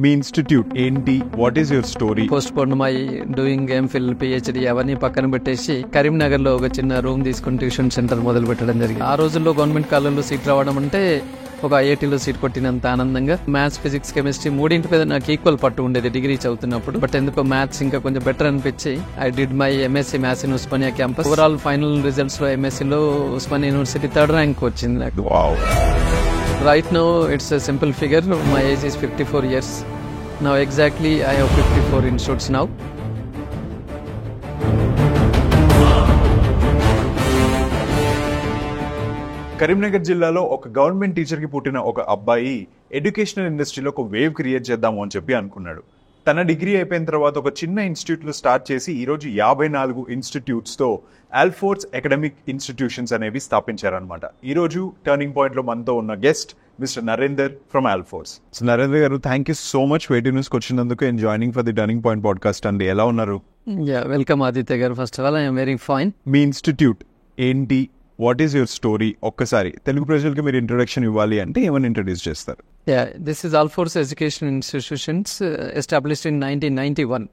మీ institute ఏంటి, what is your story? Post phone my doing MPhil PhD అవన్నీ పక్కన పెట్టేసి కరీంనగర్ లో ఒక చిన్న రూమ్ తీసుకుని ట్యూషన్ సెంటర్ మొదలు పెట్టడం జరిగింది. ఆ రోజుల్లో గవర్నమెంట్ కాలేజీలో సీట్ రావడం అంటే ఒక ఐఐటీలో సీట్ కొట్టినంత ఆనందంగా. మ్యాథ్స్, ఫిజిక్స్, కెమిస్ట్రీ మూడింటి మీద నాకు ఈక్వల్ పట్టు ఉండేది డిగ్రీ చదువుతున్నప్పుడు. బట్ ఎందుకో మ్యాథ్స్ ఇంకా కొంచెం బెటర్ అనిపించి I did my MSc maths in Osmania campus. Overall final results లో ఎంఎస్సీలో ఉస్మానియా యూనివర్సిటీ 3rd ర్యాంక్ వచ్చింది నాకు. Right now it's a simple figure. My age is 54 years. Now exactly I have 54 institutes now. Karimnagar జిల్లాలో ఒక government teacher కి పుట్టిన ఒక అబ్బాయి educational ఇండస్ట్రీలో ఒక వేవ్ క్రియేట్ చేద్దాము అని చెప్పి అనుకున్నాడు. తన డిగ్రీ అయిపోయిన తర్వాత ఒక చిన్న ఇన్స్టిట్యూట్ లో స్టార్ట్ చేసి ఈ రోజు 54 ఇన్స్టిట్యూట్స్ తో ఆల్ఫోర్స్ అకాడమిక్ ఇన్స్టిట్యూషన్స్ అనేవి స్థాపించారనమాట. ఈ రోజు టర్నింగ్ పాయింట్ లో మనతో ఉన్న guest mister Narender from Alphores. So Narender గారు, థ్యాంక్ యూ సో మచ్ వేటి న్యూస్ కి వచ్చినందుకు and joining for the turning point podcast అండి. ఎలా ఉన్నారు? వెల్కమ్ ఆదిత్య గారు. First of all I'm very fine. Me institute ఏంటి, వాట్ ఈస్ యువర్ స్టోరీ? ఒక్కసారి తెలుగు ప్రజలకి మీరు ఇంట్రొడక్షన్ ఇవ్వాలి అంటే ఏమని ఇంట్రొడ్యూస్ చేస్తారు? This is Alphores education institutions established in 1991.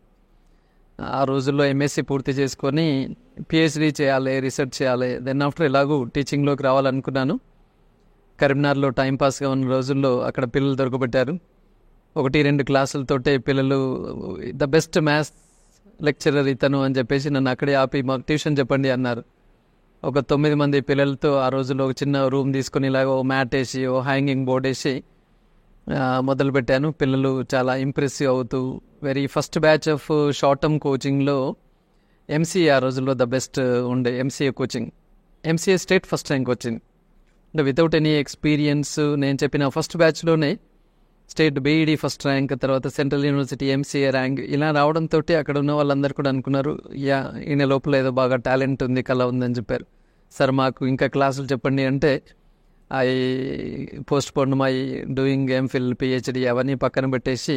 ఆ రోజుల్లో ఎంఎస్సీ పూర్తి చేసుకొని పిహెచ్డీ చేయాలి, రీసెర్చ్ చేయాలి. దెన్ ఆఫ్టర్ ఎలాగూ టీచింగ్లోకి రావాలనుకున్నాను. కరీంనగర్లో టైంపాస్గా ఉన్న రోజుల్లో అక్కడ పిల్లలు దొరకబెట్టారు. 1-2 క్లాసులతోటే పిల్లలు ద బెస్ట్ మ్యాథ్స్ లెక్చరర్ ఇతను అని చెప్పేసి నన్ను అక్కడే ఆపి మాకు ట్యూషన్ చెప్పండి అన్నారు. ఒక 9 మంది పిల్లలతో ఆ రోజుల్లో ఒక చిన్న రూమ్ తీసుకొని ఇలాగ ఓ మ్యాట్ వేసి ఓ హ్యాంగింగ్ బోర్డ్ వేసి మొదలుపెట్టాను. పిల్లలు చాలా ఇంప్రెసివ్ అవుతూ very first batch of short term కోచింగ్లో ఎంసీఏ ఆ రోజుల్లో ద బెస్ట్ ఉండే MCA coaching. MCA state first rank వచ్చింది. అంటే వితౌట్ ఎనీ ఎక్స్పీరియన్స్ నేను చెప్పిన ఫస్ట్ బ్యాచ్లోనే స్టేట్ బీఈడీ ఫస్ట్ ర్యాంక్, తర్వాత సెంట్రల్ యూనివర్సిటీ ఎంసీఏ ర్యాంక్ ఇలా రావడంతో అక్కడ ఉన్న వాళ్ళందరూ కూడా అనుకున్నారు ఈయన లోపల ఏదో బాగా టాలెంట్ ఉంది, కళ ఉందని చెప్పారు. సార్ మాకు ఇంకా క్లాసులు చెప్పండి అంటే I post phone my doing MPhil PhD అవన్నీ పక్కన పెట్టేసి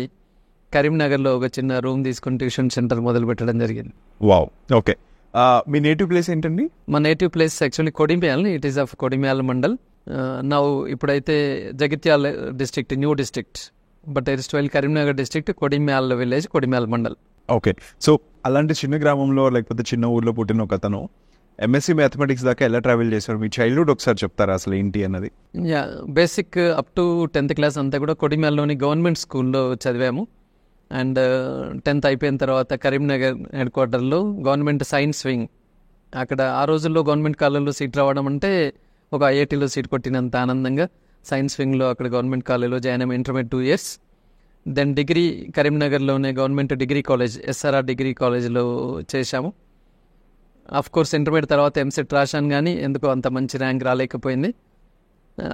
కరీంనగర్లో ఒక చిన్న రూమ్ తీసుకుని ట్యూషన్ సెంటర్ మొదలు పెట్టడం జరిగింది. Wow, okay. మీ నేటివ్ ప్లేస్ ఏంటండి? మా native place actually Kodimial. It is of Kodimial mandal. Now ఇప్పుడైతే Jagtial district, new district, but it is 12 Karimnagar district, Kodimial village, Kodimial mandal. Okay. So అలాంటి చిన్న గ్రామంలో లేకపోతే చిన్న ఊర్లో పుట్టిన ఒక అతను ఎంఎస్సీ మ్యాథమెటిక్స్ దాకా ఎలా ట్రావెల్ చేశారు? మీ చైల్డ్హుడ్ ఒకసారి చెప్తారా అసలు ఏంటి అన్నది? Basic up to 10th class అంతా కూడా కొడిమ్యాల్లోని గవర్నమెంట్ స్కూల్లో చదివాము. అండ్ 10th అయిపోయిన తర్వాత కరీంనగర్ హెడ్ క్వార్టర్లో గవర్నమెంట్ సైన్స్ వింగ్, అక్కడ ఆ రోజుల్లో గవర్నమెంట్ కాలేజీలో సీట్ రావడం అంటే ఒక ఐఐటీలో సీట్ కొట్టినంత ఆనందంగా సైన్స్ వింగ్లో అక్కడ గవర్నమెంట్ కాలేజీలో జాయిన్ అయ్యాము. Intermediate 2 years. దెన్ డిగ్రీ కరీంనగర్లోనే government degree college, SRR degree కాలేజ్లో చేశాము. ఆఫ్ కోర్స్ ఇంటర్మీడియట్ తర్వాత ఎంసెట్ రాశాను, కానీ ఎందుకో అంత మంచి ర్యాంక్ రాలేకపోయింది.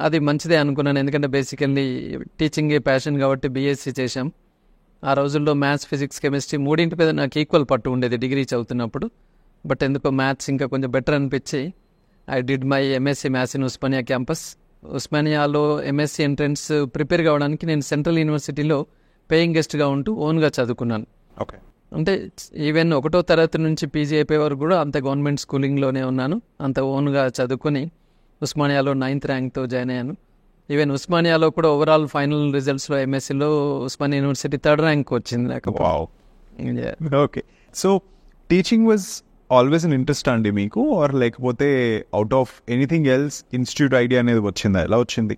అది మంచిదే అనుకున్నాను, ఎందుకంటే బేసికల్లీ టీచింగే ప్యాషన్ కాబట్టి బీఎస్సీ చేశాం. ఆ రోజుల్లో మ్యాథ్స్, ఫిజిక్స్, కెమిస్ట్రీ మూడింటి మీద నాకు ఈక్వల్ పట్టు ఉండేది డిగ్రీ చదువుతున్నప్పుడు. బట్ ఎందుకో మ్యాథ్స్ ఇంకా కొంచెం బెటర్ అనిపించి I did my MSc maths in Osmania campus. ఉస్మానియాలో ఎంఎస్సీ ఎంట్రన్స్ ప్రిపేర్ కావడానికి నేను సెంట్రల్ యూనివర్సిటీలో పేయింగ్ గెస్ట్గా ఉంటూ ఓన్గా చదువుకున్నాను. ఓకే. అంటే ఈవెన్ 1వ తరగతి నుంచి పీజీ అయిపోయే వరకు కూడా అంత గవర్నమెంట్ స్కూలింగ్లోనే ఉన్నాను. అంత ఓన్గా చదువుకుని ఉస్మానియాలో 9th ర్యాంక్తో జాయిన్ అయ్యాను. ఈవెన్ ఉస్మానియాలో కూడా ఓవరాల్ ఫైనల్ రిజల్ట్స్లో ఎంఎస్సీలో ఉస్మానియా యూనివర్సిటీ 3rd ర్యాంక్ వచ్చింది నాకు. Okay. So teaching was always an interest అండి మీకు, ఆర్ లేకపోతే out of anything else institute idea అనేది వచ్చిందా? ఎలా వచ్చింది?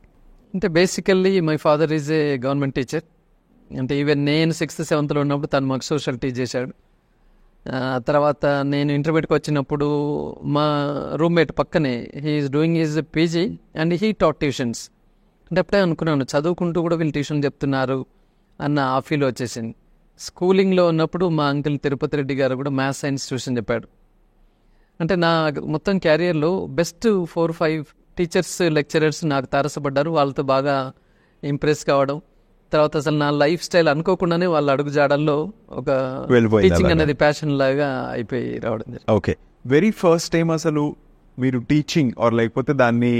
అంటే basically my father is a government teacher. అంటే ఈవెన్ నేను 6th, 7thలో ఉన్నప్పుడు తను మాకు సోషల్ టీచ్ చేశాడు. తర్వాత నేను ఇంటర్మీడియట్కి వచ్చినప్పుడు మా రూమ్మేట్ పక్కనే he's doing his PG and he taught tuitions. అంటే అప్పుడే అనుకున్నాను చదువుకుంటూ కూడా వీళ్ళు ట్యూషన్ చెప్తున్నారు అన్న ఆ ఫీల్ వచ్చేసింది. స్కూలింగ్లో ఉన్నప్పుడు మా అంకుల్ తిరుపతి రెడ్డి గారు కూడా మ్యాథ్స్ సైన్స్ ట్యూషన్ చెప్పాడు. అంటే నా మొత్తం క్యారియర్లో బెస్ట్ 4-5 టీచర్స్, లెక్చరర్స్ నాకు తారసపడ్డారు. వాళ్ళతో బాగా ఇంప్రెస్ కావడం, తర్వాత అసలు నా లైఫ్ స్టైల్ అనుకోకుండానే వాళ్ళ అడుగు జాడల్లో ఒక టీచింగ్ అనేది ప్యాషన్ లాగా అయిపోయి రావడం. ఓకే. వెరీ ఫస్ట్ టైం అసలు మీరు టీచింగ్ ఆర్ లేకపోతే దాన్ని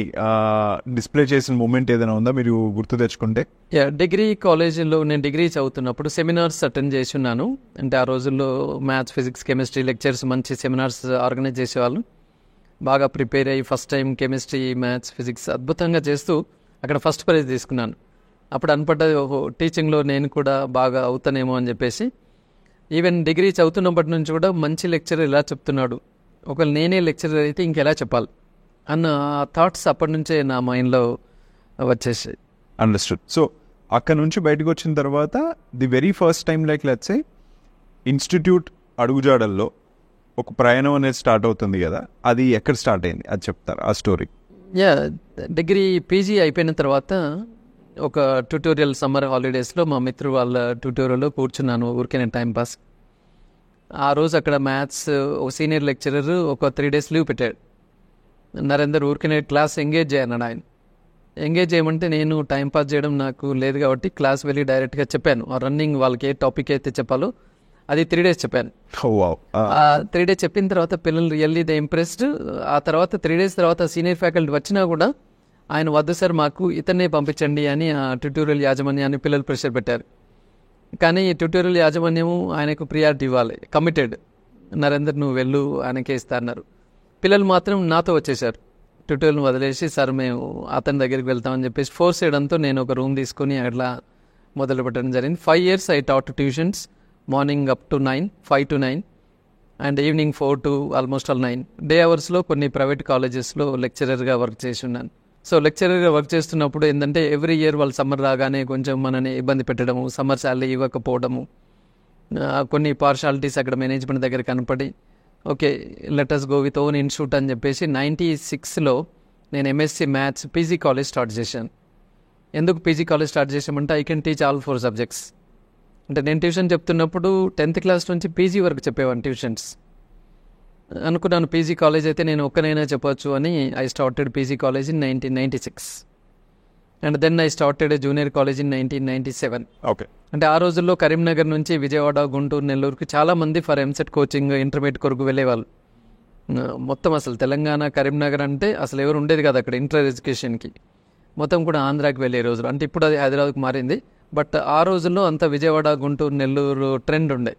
డిస్ప్లే చేసిన మూమెంట్ ఏదైనా ఉందా మీరు గుర్తు తెచ్చుకుంటే? డిగ్రీ కాలేజీలో నేను డిగ్రీ చదువుతున్నప్పుడు సెమినార్స్ అటెండ్ చేసి ఉన్నాను. అంటే ఆ రోజుల్లో మ్యాథ్స్, ఫిజిక్స్, కెమిస్ట్రీ లెక్చర్స్ మంచి సెమినార్స్ ఆర్గనైజ్ చేసేవాళ్ళు. బాగా ప్రిపేర్ అయ్యి first time chemistry, maths, physics అద్భుతంగా చేస్తూ అక్కడ ఫస్ట్ ప్రైజ్ తీసుకున్నాను. అప్పుడు అనుపడ్డది ఓహో టీచింగ్లో నేను కూడా బాగా అవుతానేమో అని చెప్పేసి. ఈవెన్ డిగ్రీ చదువుతున్నప్పటి నుంచి కూడా మంచి లెక్చరర్ ఇలా చెప్తున్నాడు, ఒకవేళ నేనే లెక్చరర్ అయితే ఇంకెలా చెప్పాలి అన్న థాట్స్ అప్పటి నుంచే నా మైండ్లో వచ్చేసాయి. అండర్స్టూడ్. సో అక్కడ నుంచి బయటకు వచ్చిన తర్వాత the very first time like let's say institute అడుగుజాడల్లో ఒక ప్రయాణం అనేది స్టార్ట్ అవుతుంది కదా, అది ఎక్కడ స్టార్ట్ అయింది అది చెప్తారు ఆ స్టోరీ. యా, డిగ్రీ పీజీ అయిపోయిన తర్వాత ఒక ట్యూటోరియల్ సమ్మర్ హాలిడేస్లో మా మిత్రుడు వాళ్ళ ట్యూటోరియల్లో కూర్చున్నాను ఊరికే నేను టైంపాస్. ఆ రోజు అక్కడ మ్యాథ్స్ ఒక సీనియర్ లెక్చరర్ ఒక 3 days లీవ్ పెట్టాడు. నరేందర్ ఊరికే క్లాస్ ఎంగేజ్ చేయన్నాడు ఆయన. ఎంగేజ్ చేయమంటే నేను టైంపాస్ చేయడం నాకు లేదు కాబట్టి క్లాస్ వెళ్ళి డైరెక్ట్గా చెప్పాను. ఆ రన్నింగ్ వాళ్ళకి ఏ టాపిక్ అయితే చెప్పాలో అది 3 days చెప్పాను. 3 days చెప్పిన తర్వాత పిల్లలు రియల్లీ దే ఇంప్రెస్డ్. ఆ తర్వాత 3 days తర్వాత సీనియర్ ఫ్యాకల్టీ వచ్చినా కూడా ఆయన వద్దు సార్ మాకు ఇతన్నే పంపించండి అని ఆ ట్యూటోరియల్ యాజమాన్యాన్ని పిల్లలు ప్రెషర్ పెట్టారు. కానీ ట్యూటోరియల్ యాజమాన్యము ఆయనకు ప్రియారిటీ ఇవ్వాలి, కమిటెడ్. నరేందర్ నువ్వు వెళ్ళు ఆయనకే ఇస్తా అన్నారు. పిల్లలు మాత్రం నాతో వచ్చేసారు. ట్యూటోరియల్ని వదిలేసి సార్ మేము అతని దగ్గరికి వెళ్తామని చెప్పేసి ఫోర్స్ చేయడంతో నేను ఒక రూమ్ తీసుకొని అట్లా మొదలు పెట్టడం జరిగింది. 5 years I taught tuitions, morning up to 9, 5 to 9 and evening 4 to almost all 9. Day అవర్స్లో కొన్ని ప్రైవేట్ కాలేజెస్లో లెక్చరర్గా వర్క్ చేసి ఉన్నాను. సో లెక్చరర్గా వర్క్ చేస్తున్నప్పుడు ఏంటంటే ఎవ్రీ ఇయర్ వాళ్ళు సమ్మర్ రాగానే కొంచెం మనని ఇబ్బంది పెట్టడము, సమ్మర్ శాలరీ ఇవ్వకపోవడము, కొన్ని పార్షాలిటీస్ అక్కడ మేనేజ్మెంట్ దగ్గర కనపడి okay letters go with own institute అని చెప్పేసి 96లో నేను MSc maths PG college start చేశాను. ఎందుకు పీజీ కాలేజ్ స్టార్ట్ చేసామంటే I can teach all 4 subjects. అంటే నేను ట్యూషన్ చెప్తున్నప్పుడు 10th class నుంచి పీజీ వరకు చెప్పేవాడిని ట్యూషన్స్. అనుకున్నాను పీజీ కాలేజ్ అయితే నేను ఒక్కనైనా చెప్పొచ్చు అని I started PG college in 1996 and then I started junior college in 1997. Okay. అంటే ఆ రోజుల్లో కరీంనగర్ నుంచి విజయవాడ, గుంటూరు, నెల్లూరుకి చాలామంది ఫర్ ఎంసెట్ కోచింగ్ ఇంటర్మీడియట్ కొరకు వెళ్ళేవాళ్ళు. మొత్తం అసలు తెలంగాణ కరీంనగర్ అంటే అసలు ఎవరు ఉండేది కదా అక్కడ ఇంటర్ ఎడ్యుకేషన్కి. మొత్తం కూడా ఆంధ్రాకి వెళ్ళే రోజులు. అంటే ఇప్పుడు అది హైదరాబాద్కి మారింది, బట్ ఆ రోజుల్లో అంతా విజయవాడ, గుంటూరు, నెల్లూరు ట్రెండ్ ఉండే.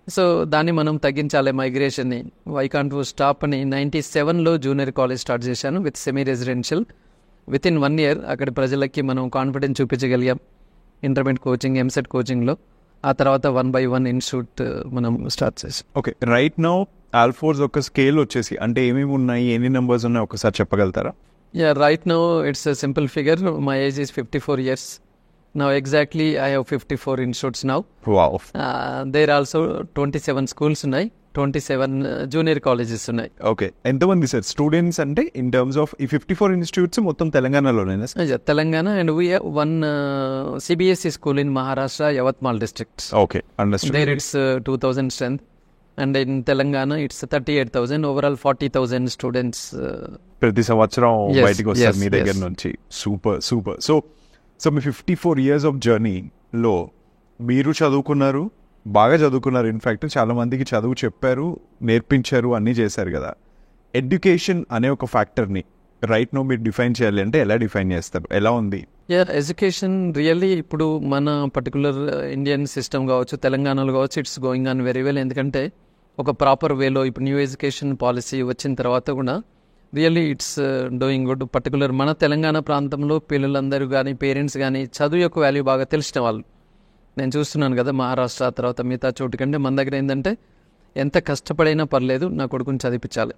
సో దాన్ని మనం తగ్గించాలి మైగ్రేషన్ని. వై కాంట్ స్టాప్ అని 97లో జూనియర్ కాలేజ్ స్టార్ట్ చేశాను with semi residential. With in 1 year అక్కడ ప్రజలకి మనం కాన్ఫిడెన్స్ చూపించగలిగాం ఇంటర్మీడియట్ కోచింగ్, ఎంసెట్ కోచింగ్లో. ఆ తర్వాత 1 by 1 ఇన్స్టిట్యూట్ మనం స్టార్ట్ చేసాం. ఓకే, రైట్ నౌ ఆల్ఫోర్స్ ఒక స్కేల్ వచ్చేసి అంటే ఏమేమి ఉన్నాయి, ఎన్ని నెంబర్స్ ఉన్నాయి ఒకసారి చెప్పగలుగుతారా? Yeah, right now it's a simple figure. My age is 54 years. Now exactly I have 54 institutes now. Wow. There are also 27 schools ఉన్నాయి, 27 junior colleges ఉన్నాయి. ఓకే, ఎంతమంది సార్ స్టూడెంట్స్ అంటే ఇన్ టర్మ్స్ ఆఫ్ ఈ 54 institutes మొత్తం తెలంగాణలోనేనా? Telangana and we have 1 CBSE school in Maharashtra, Yavatmal district. Okay, understood. There it's 2000 strength and in Telangana it's 38,000. Overall 40,000 students. ప్రతి సంవత్సరం Yes, బయటికి వస్తారు yes, మీ దగ్గర yes. నుంచి. Super super. So me 54 years of జర్నీలో మీరు చదువుకున్నారు, బాగా చదువుకున్నారు. ఇన్ఫ్యాక్ట్ చాలా మందికి చదువు చెప్పారు, నేర్పించారు, అన్నీ చేశారు కదా. ఎడ్యుకేషన్ అనే ఒక ఫ్యాక్టర్ని రైట్ నో మీరు డిఫైన్ చేయాలి అంటే ఎలా డిఫైన్ చేస్తారు, ఎలా ఉంది? ఎడ్యుకేషన్ రియల్లీ ఇప్పుడు మన పర్టికులర్ ఇండియన్ సిస్టమ్ కావచ్చు, తెలంగాణలో కావచ్చు, it's going on very well. ఎందుకంటే ఒక ప్రాపర్ వేలో ఇప్పుడు న్యూ ఎడ్యుకేషన్ పాలసీ వచ్చిన తర్వాత కూడా really it's doing good. Particular మన తెలంగాణ ప్రాంతంలో పిల్లలందరూ కానీ పేరెంట్స్ కానీ చదువు యొక్క వాల్యూ బాగా తెలిసిన వాళ్ళు నేను చూస్తున్నాను కదా. మహారాష్ట్ర తర్వాత మిగతా చోటు కంటే మన దగ్గర ఏంటంటే ఎంత కష్టపడైనా పర్లేదు నా కొడుకుని చదివించాలి.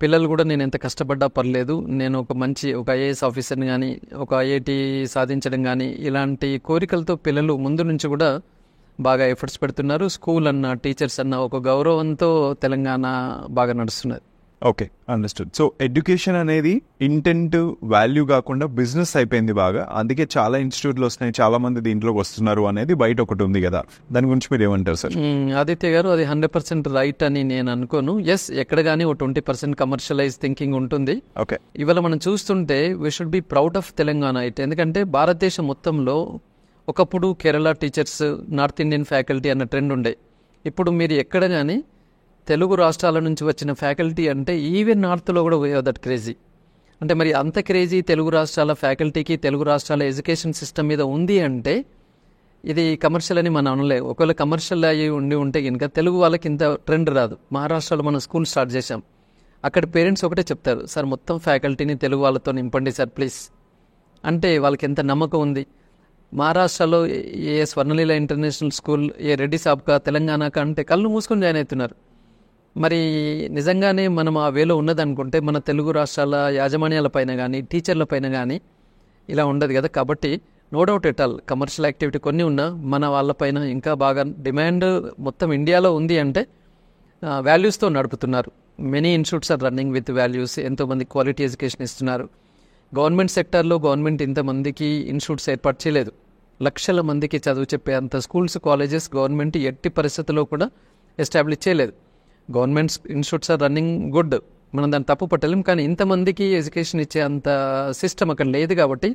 పిల్లలు కూడా నేను ఎంత కష్టపడ్డా పర్లేదు, నేను ఒక మంచి ఒక IAS ఆఫీసర్ని కానీ ఒక IIT సాధించడం కానీ ఇలాంటి కోరికలతో పిల్లలు ముందు నుంచి కూడా బాగా ఎఫర్ట్స్ పెడుతున్నారు. స్కూల్ అన్న, టీచర్స్ అన్న ఒక గౌరవంతో తెలంగాణ బాగా నడుస్తున్నది. Okay, understood. సో ఎడ్యుకేషన్ అనేది ఇంటెంట్ వాల్యూ కాకుండా బిజినెస్ అయిపోయింది బాగా. అందుకే చాలా ఇన్స్టిట్యూట్లు వస్తున్నాయి, చాలా మంది దీంట్లోకి వస్తున్నారు అనేది బయట ఒకటి ఉంది కదా. దాని గురించి మీరు ఏమంటారు సార్? ఆదిత్య గారు, అది 100% రైట్ అని నేను అనుకోను. ఎస్, ఎక్కడ కానీ ఒక 20% కమర్షియలైజ్ థింకింగ్ ఉంటుంది. ఓకే, ఇవాళ మనం చూస్తుంటే we should be proud of Telangana it. ఎందుకంటే భారతదేశం మొత్తంలో ఒకప్పుడు Kerala teachers, north Indian faculty అన్న ట్రెండ్ ఉండే. ఇప్పుడు మీరు ఎక్కడ కానీ తెలుగు రాష్ట్రాల నుంచి వచ్చిన ఫ్యాకల్టీ అంటే ఈవెన్ నార్త్లో కూడా దట్ క్రేజీ. అంటే మరి అంత క్రేజీ తెలుగు రాష్ట్రాల ఫ్యాకల్టీకి, తెలుగు రాష్ట్రాల ఎడ్యుకేషన్ సిస్టమ్ మీద ఉంది అంటే ఇది కమర్షియల్ అని మనం అనలే. ఒకవేళ కమర్షియల్ అయ్యి ఉంటే కనుక తెలుగు వాళ్ళకి ఇంత ట్రెండ్ రాదు. మహారాష్ట్రలో మనం స్కూల్ స్టార్ట్ చేశాం. అక్కడ పేరెంట్స్ ఒకటే చెప్తారు, సార్ మొత్తం ఫ్యాకల్టీని తెలుగు వాళ్ళతో నింపండి సార్ ప్లీజ్. అంటే వాళ్ళకి ఎంత నమ్మకం ఉంది. మహారాష్ట్రలో ఏ స్వర్ణలీల ఇంటర్నేషనల్ స్కూల్, ఏ రెడ్డి సాబ్కా, తెలంగాణ అంటే కళ్ళు మూసుకొని జాయిన్ అవుతున్నారు. మరి నిజంగానే మనం ఆ వేలో ఉన్నదనుకుంటే మన తెలుగు రాష్ట్రాల యాజమాన్యాల పైన కానీ టీచర్ల పైన కానీ ఇలా ఉండదు కదా. కాబట్టి no doubt at all commercial activity కొన్ని ఉన్నా మన వాళ్ళపైన ఇంకా బాగా డిమాండ్ మొత్తం ఇండియాలో ఉంది అంటే వాల్యూస్తో నడుపుతున్నారు. Many institutes are running with values. ఎంతోమంది క్వాలిటీ ఎడ్యుకేషన్ ఇస్తున్నారు. గవర్నమెంట్ సెక్టార్లో గవర్నమెంట్ ఇంతమందికి ఇన్స్టిట్యూట్స్ ఏర్పాటు చేయలేదు. లక్షల మందికి చదువు చెప్పే అంత స్కూల్స్, కాలేజెస్ గవర్నమెంట్ ఎట్టి పరిస్థితుల్లో కూడా ఎస్టాబ్లిష్ చేయలేదు. Government institutes are running good, మనం దాన్ని తప్పు పట్టలేం. కానీ ఇంతమందికి ఎడ్యుకేషన్ ఇచ్చే అంత సిస్టమ్ అక్కడ లేదు కాబట్టి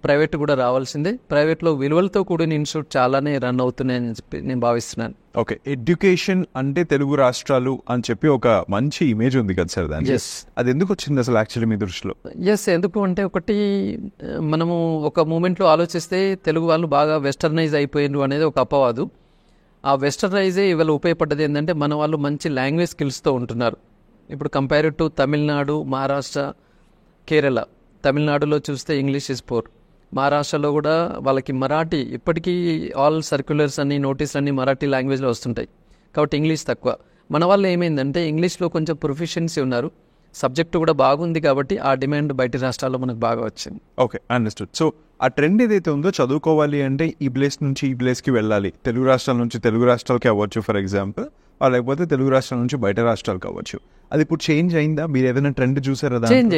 ప్రైవేట్ కూడా రావాల్సిందే. ప్రైవేట్లో విలువలతో కూడిన ఇన్స్టిట్యూట్ చాలానే రన్ అవుతున్నాయని చెప్పి నేను భావిస్తున్నాను. ఓకే, ఎడ్యుకేషన్ అంటే తెలుగు రాష్ట్రాలు అని చెప్పి ఒక మంచి ఇమేజ్ ఉంది కదా సార్ దానికి. అది ఎందుకు వచ్చింది అసలు యాక్చువల్లీ మీ దృష్టిలో? ఎందుకు అంటే ఒకటి మనము ఒక మూమెంట్లో ఆలోచిస్తే తెలుగు వాళ్ళు బాగా వెస్టర్నైజ్ అయిపోయినారు అనేది ఒక అపవాదు. ఆ వెస్టర్నైజే ఇవాళ ఉపయోగపడ్డది ఏంటంటే మన వాళ్ళు మంచి లాంగ్వేజ్ స్కిల్స్తో ఉంటున్నారు. ఇప్పుడు కంపేర్ టు తమిళనాడు, మహారాష్ట్ర, కేరళ. తమిళనాడులో చూస్తే ఇంగ్లీష్ ఇస్ పోర్. మహారాష్ట్రలో కూడా వాళ్ళకి మరాఠీ, ఇప్పటికీ ఆల్ సర్క్యులర్స్ అన్ని నోటీస్ అన్ని మరాఠీ లాంగ్వేజ్లో వస్తుంటాయి కాబట్టి ఇంగ్లీష్ తక్కువ. మన వాళ్ళు ఏమైందంటే ఇంగ్లీష్లో కొంచెం ప్రొఫిషియన్సీ ఉన్నారు, సబ్జెక్టు కూడా బాగుంది కాబట్టి ఆ డిమాండ్ బయట రాష్ట్రాల్లో మనకు బాగా వచ్చింది. Okay, understood. సో ఆ ట్రెండ్ ఏదైతే ఉందో చదువుకోవాలి అంటే ఈ ప్లేస్ నుంచి ఈ ప్లేస్కి వెళ్ళాలి, తెలుగు రాష్ట్రాల నుంచి తెలుగు రాష్ట్రాలకి అవ్వచ్చు ఫర్ ఎగ్జాంపుల్, లేకపోతే తెలుగు రాష్ట్రాల నుంచి బయట రాష్ట్రాలకు అవ్వచ్చు. అది ఇప్పుడు చేంజ్ అయిందా? మీరు ఏదైనా ట్రెండ్ చూసారా? చేంజ్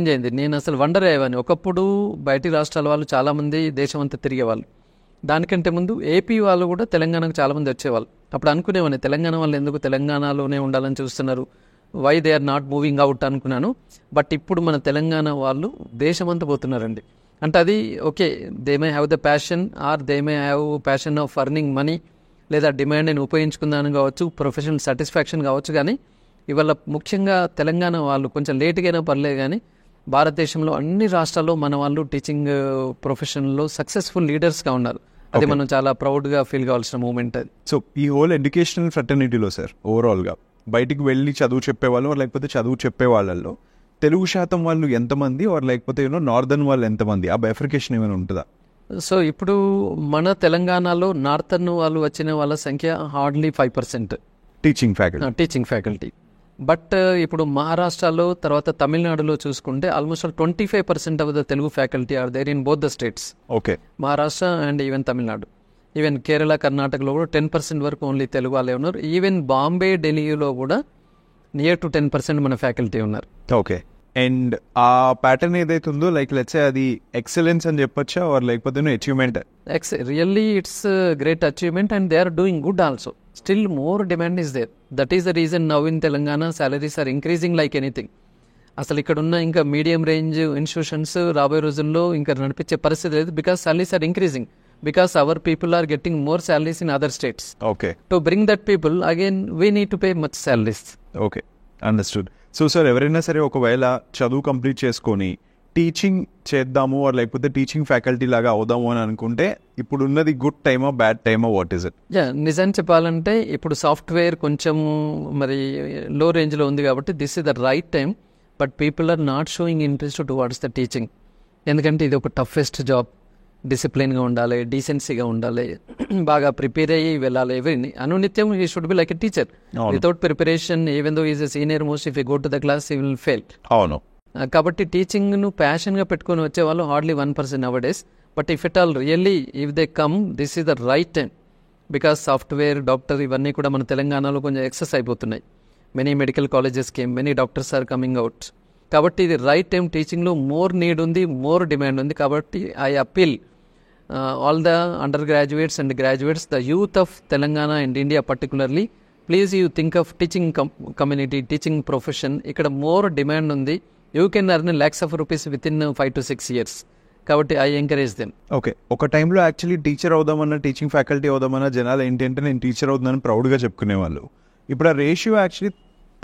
అయింది. నేను అసలు వండర్ అయ్యేవాడిని. ఒకప్పుడు బయటి రాష్ట్రాల వాళ్ళు చాలామంది దేశం అంతా తిరిగేవాళ్ళు. దానికంటే ముందు ఏపీ వాళ్ళు కూడా తెలంగాణకు చాలామంది వచ్చేవాళ్ళు. అప్పుడు అనుకునేవాడిని తెలంగాణ వాళ్ళు ఎందుకు తెలంగాణలోనే ఉండాలని చూస్తున్నారు, why they are not moving out అనుకున్నాను. బట్ ఇప్పుడు మన తెలంగాణ వాళ్ళు దేశమంతా పోతున్నారండి. అంటే అది okay, they may have the passion or they may have passion of earning money, లేదా డిమాండ్ని ఉపయోగించుకుందాని కావచ్చు, ప్రొఫెషనల్ సాటిస్ఫాక్షన్ కావచ్చు. కానీ ఇవాళ ముఖ్యంగా తెలంగాణ వాళ్ళు కొంచెం లేట్గా అయినా పర్లేదు కానీ భారతదేశంలో అన్ని రాష్ట్రాల్లో మన వాళ్ళు టీచింగ్ ప్రొఫెషన్లో సక్సెస్ఫుల్ లీడర్స్గా ఉన్నారు. అది మనం చాలా ప్రౌడ్గా ఫీల్ కావాల్సిన మూమెంట్ అది. సో ఈ హోల్ ఎడ్యుకేషనల్ ఫ్రెటర్నిటీలో సార్ ఓవరాల్గా బయటికి వెళ్ళి చదువు చెప్పేవాళ్ళు లేకపోతే చదువు చెప్పే వాళ్ళల్లో తెలుగు శాతం వాళ్ళు ఎంతమంది, లేకపోతే నార్దర్న్ వాళ్ళు ఎంతమంది, ఆ బైఫర్కేషన్ ఏమైనా ఉంటుందా? సో ఇప్పుడు మన తెలంగాణలో నార్థర్న్ వాళ్ళు వచ్చిన వాళ్ళ సంఖ్య హార్డ్లీ 5% టీచింగ్ ఫ్యాకల్టీ. బట్ ఇప్పుడు మహారాష్ట్రలో తర్వాత తమిళనాడులో చూసుకుంటే almost 25% of the Telugu faculty are there in both the states. Okay, Maharashtra and even Tamil Nadu, even Kerala, కర్ణాటకలో కూడా 10% వరకు ఓన్లీ తెలుగు వాళ్ళే ఉన్నారు. ఈవెన్ బాంబే, ఢిల్లీలో కూడా నియర్ టు 10% మన ఫ్యాకల్టీ ఉన్నారు. ఓకే, అండ్ ఆ ప్యాటర్న్ ఏదైతే ఉందో లైక్ లెట్స్ సే అది ఎక్సలెన్స్ అని చెప్పొచ్చా, లేకపోతే achievement? Really it's great achievement and they are doing good also. Still more demand is there. That is the reason now in Telangana salaries are increasing like anything. అసలు ఇక్కడ ఉన్న ఇంకా medium range institutions రాబోయే రోజుల్లో ఇంకా నడిపించే పరిస్థితి లేదు. Because salaries are increasing, because our people are getting more salaries in other states. Okay, to bring that people again we need to pay much salaries. Okay, understood. So sir ఎవరైనా సరే ఒకవేళ చదువు కంప్లీట్ చేసుకొని teaching చేద్దాము లేకపోతే teaching faculty లాగా అవుదాము అని అనుకుంటే ఇప్పుడు ఉన్నది గుడ్ టైమా బ్యాడ్ టైమా, వాట్ ఈస్ ఇట్? నిజం చెప్పాలంటే ఇప్పుడు సాఫ్ట్వేర్ కొంచెం మరి లో రేంజ్లో ఉంది కాబట్టి this is the right time. But people are not showing interest towards the teaching. ఎందుకంటే ఇది ఒక టఫెస్ట్ జాబ్. డిసిప్లిన్గా ఉండాలి, డీసెన్సీగా ఉండాలి, బాగా ప్రిపేర్ అయ్యి వెళ్ళాలి. అనునిత్యం ఈ should be like a teacher. Without preparation even though is a senior most, if you go to the class you will fail. అవును. కాబట్టి టీచింగ్ను ప్యాషన్గా పెట్టుకొని వచ్చే వాళ్ళు hardly 1% now days. But if it all really if they come, this is the right time. Because software, doctor ఇవన్నీ కూడా మన తెలంగాణలో కొంచెం ఎక్సెస్ అయిపోతున్నాయి. Many medical colleges came, many doctors are coming out. కాబట్టి ఇది రైట్ టైం. టీచింగ్లో మోర్ నీడ్ ఉంది, more demand ఉంది. కాబట్టి I appeal all the under graduates and graduates, the youth of Telangana and India particularly, please you think of teaching community, teaching profession. ఇక్కడ more demand ఉంది. You can earn lakhs of rupees with in 5 to 6 years. కాబట్టి I encourage them. Okay, ఒక టైంలో actually teacher అవుదామన్నా, teaching faculty అవుదామన్నా జనాలు ఏంటంటే నేను teacher అవుతుందని ప్రౌడ్గా చెప్పుకునేవాళ్ళు. ఇప్పుడు ఆ రేషియో యాక్చువల్లీ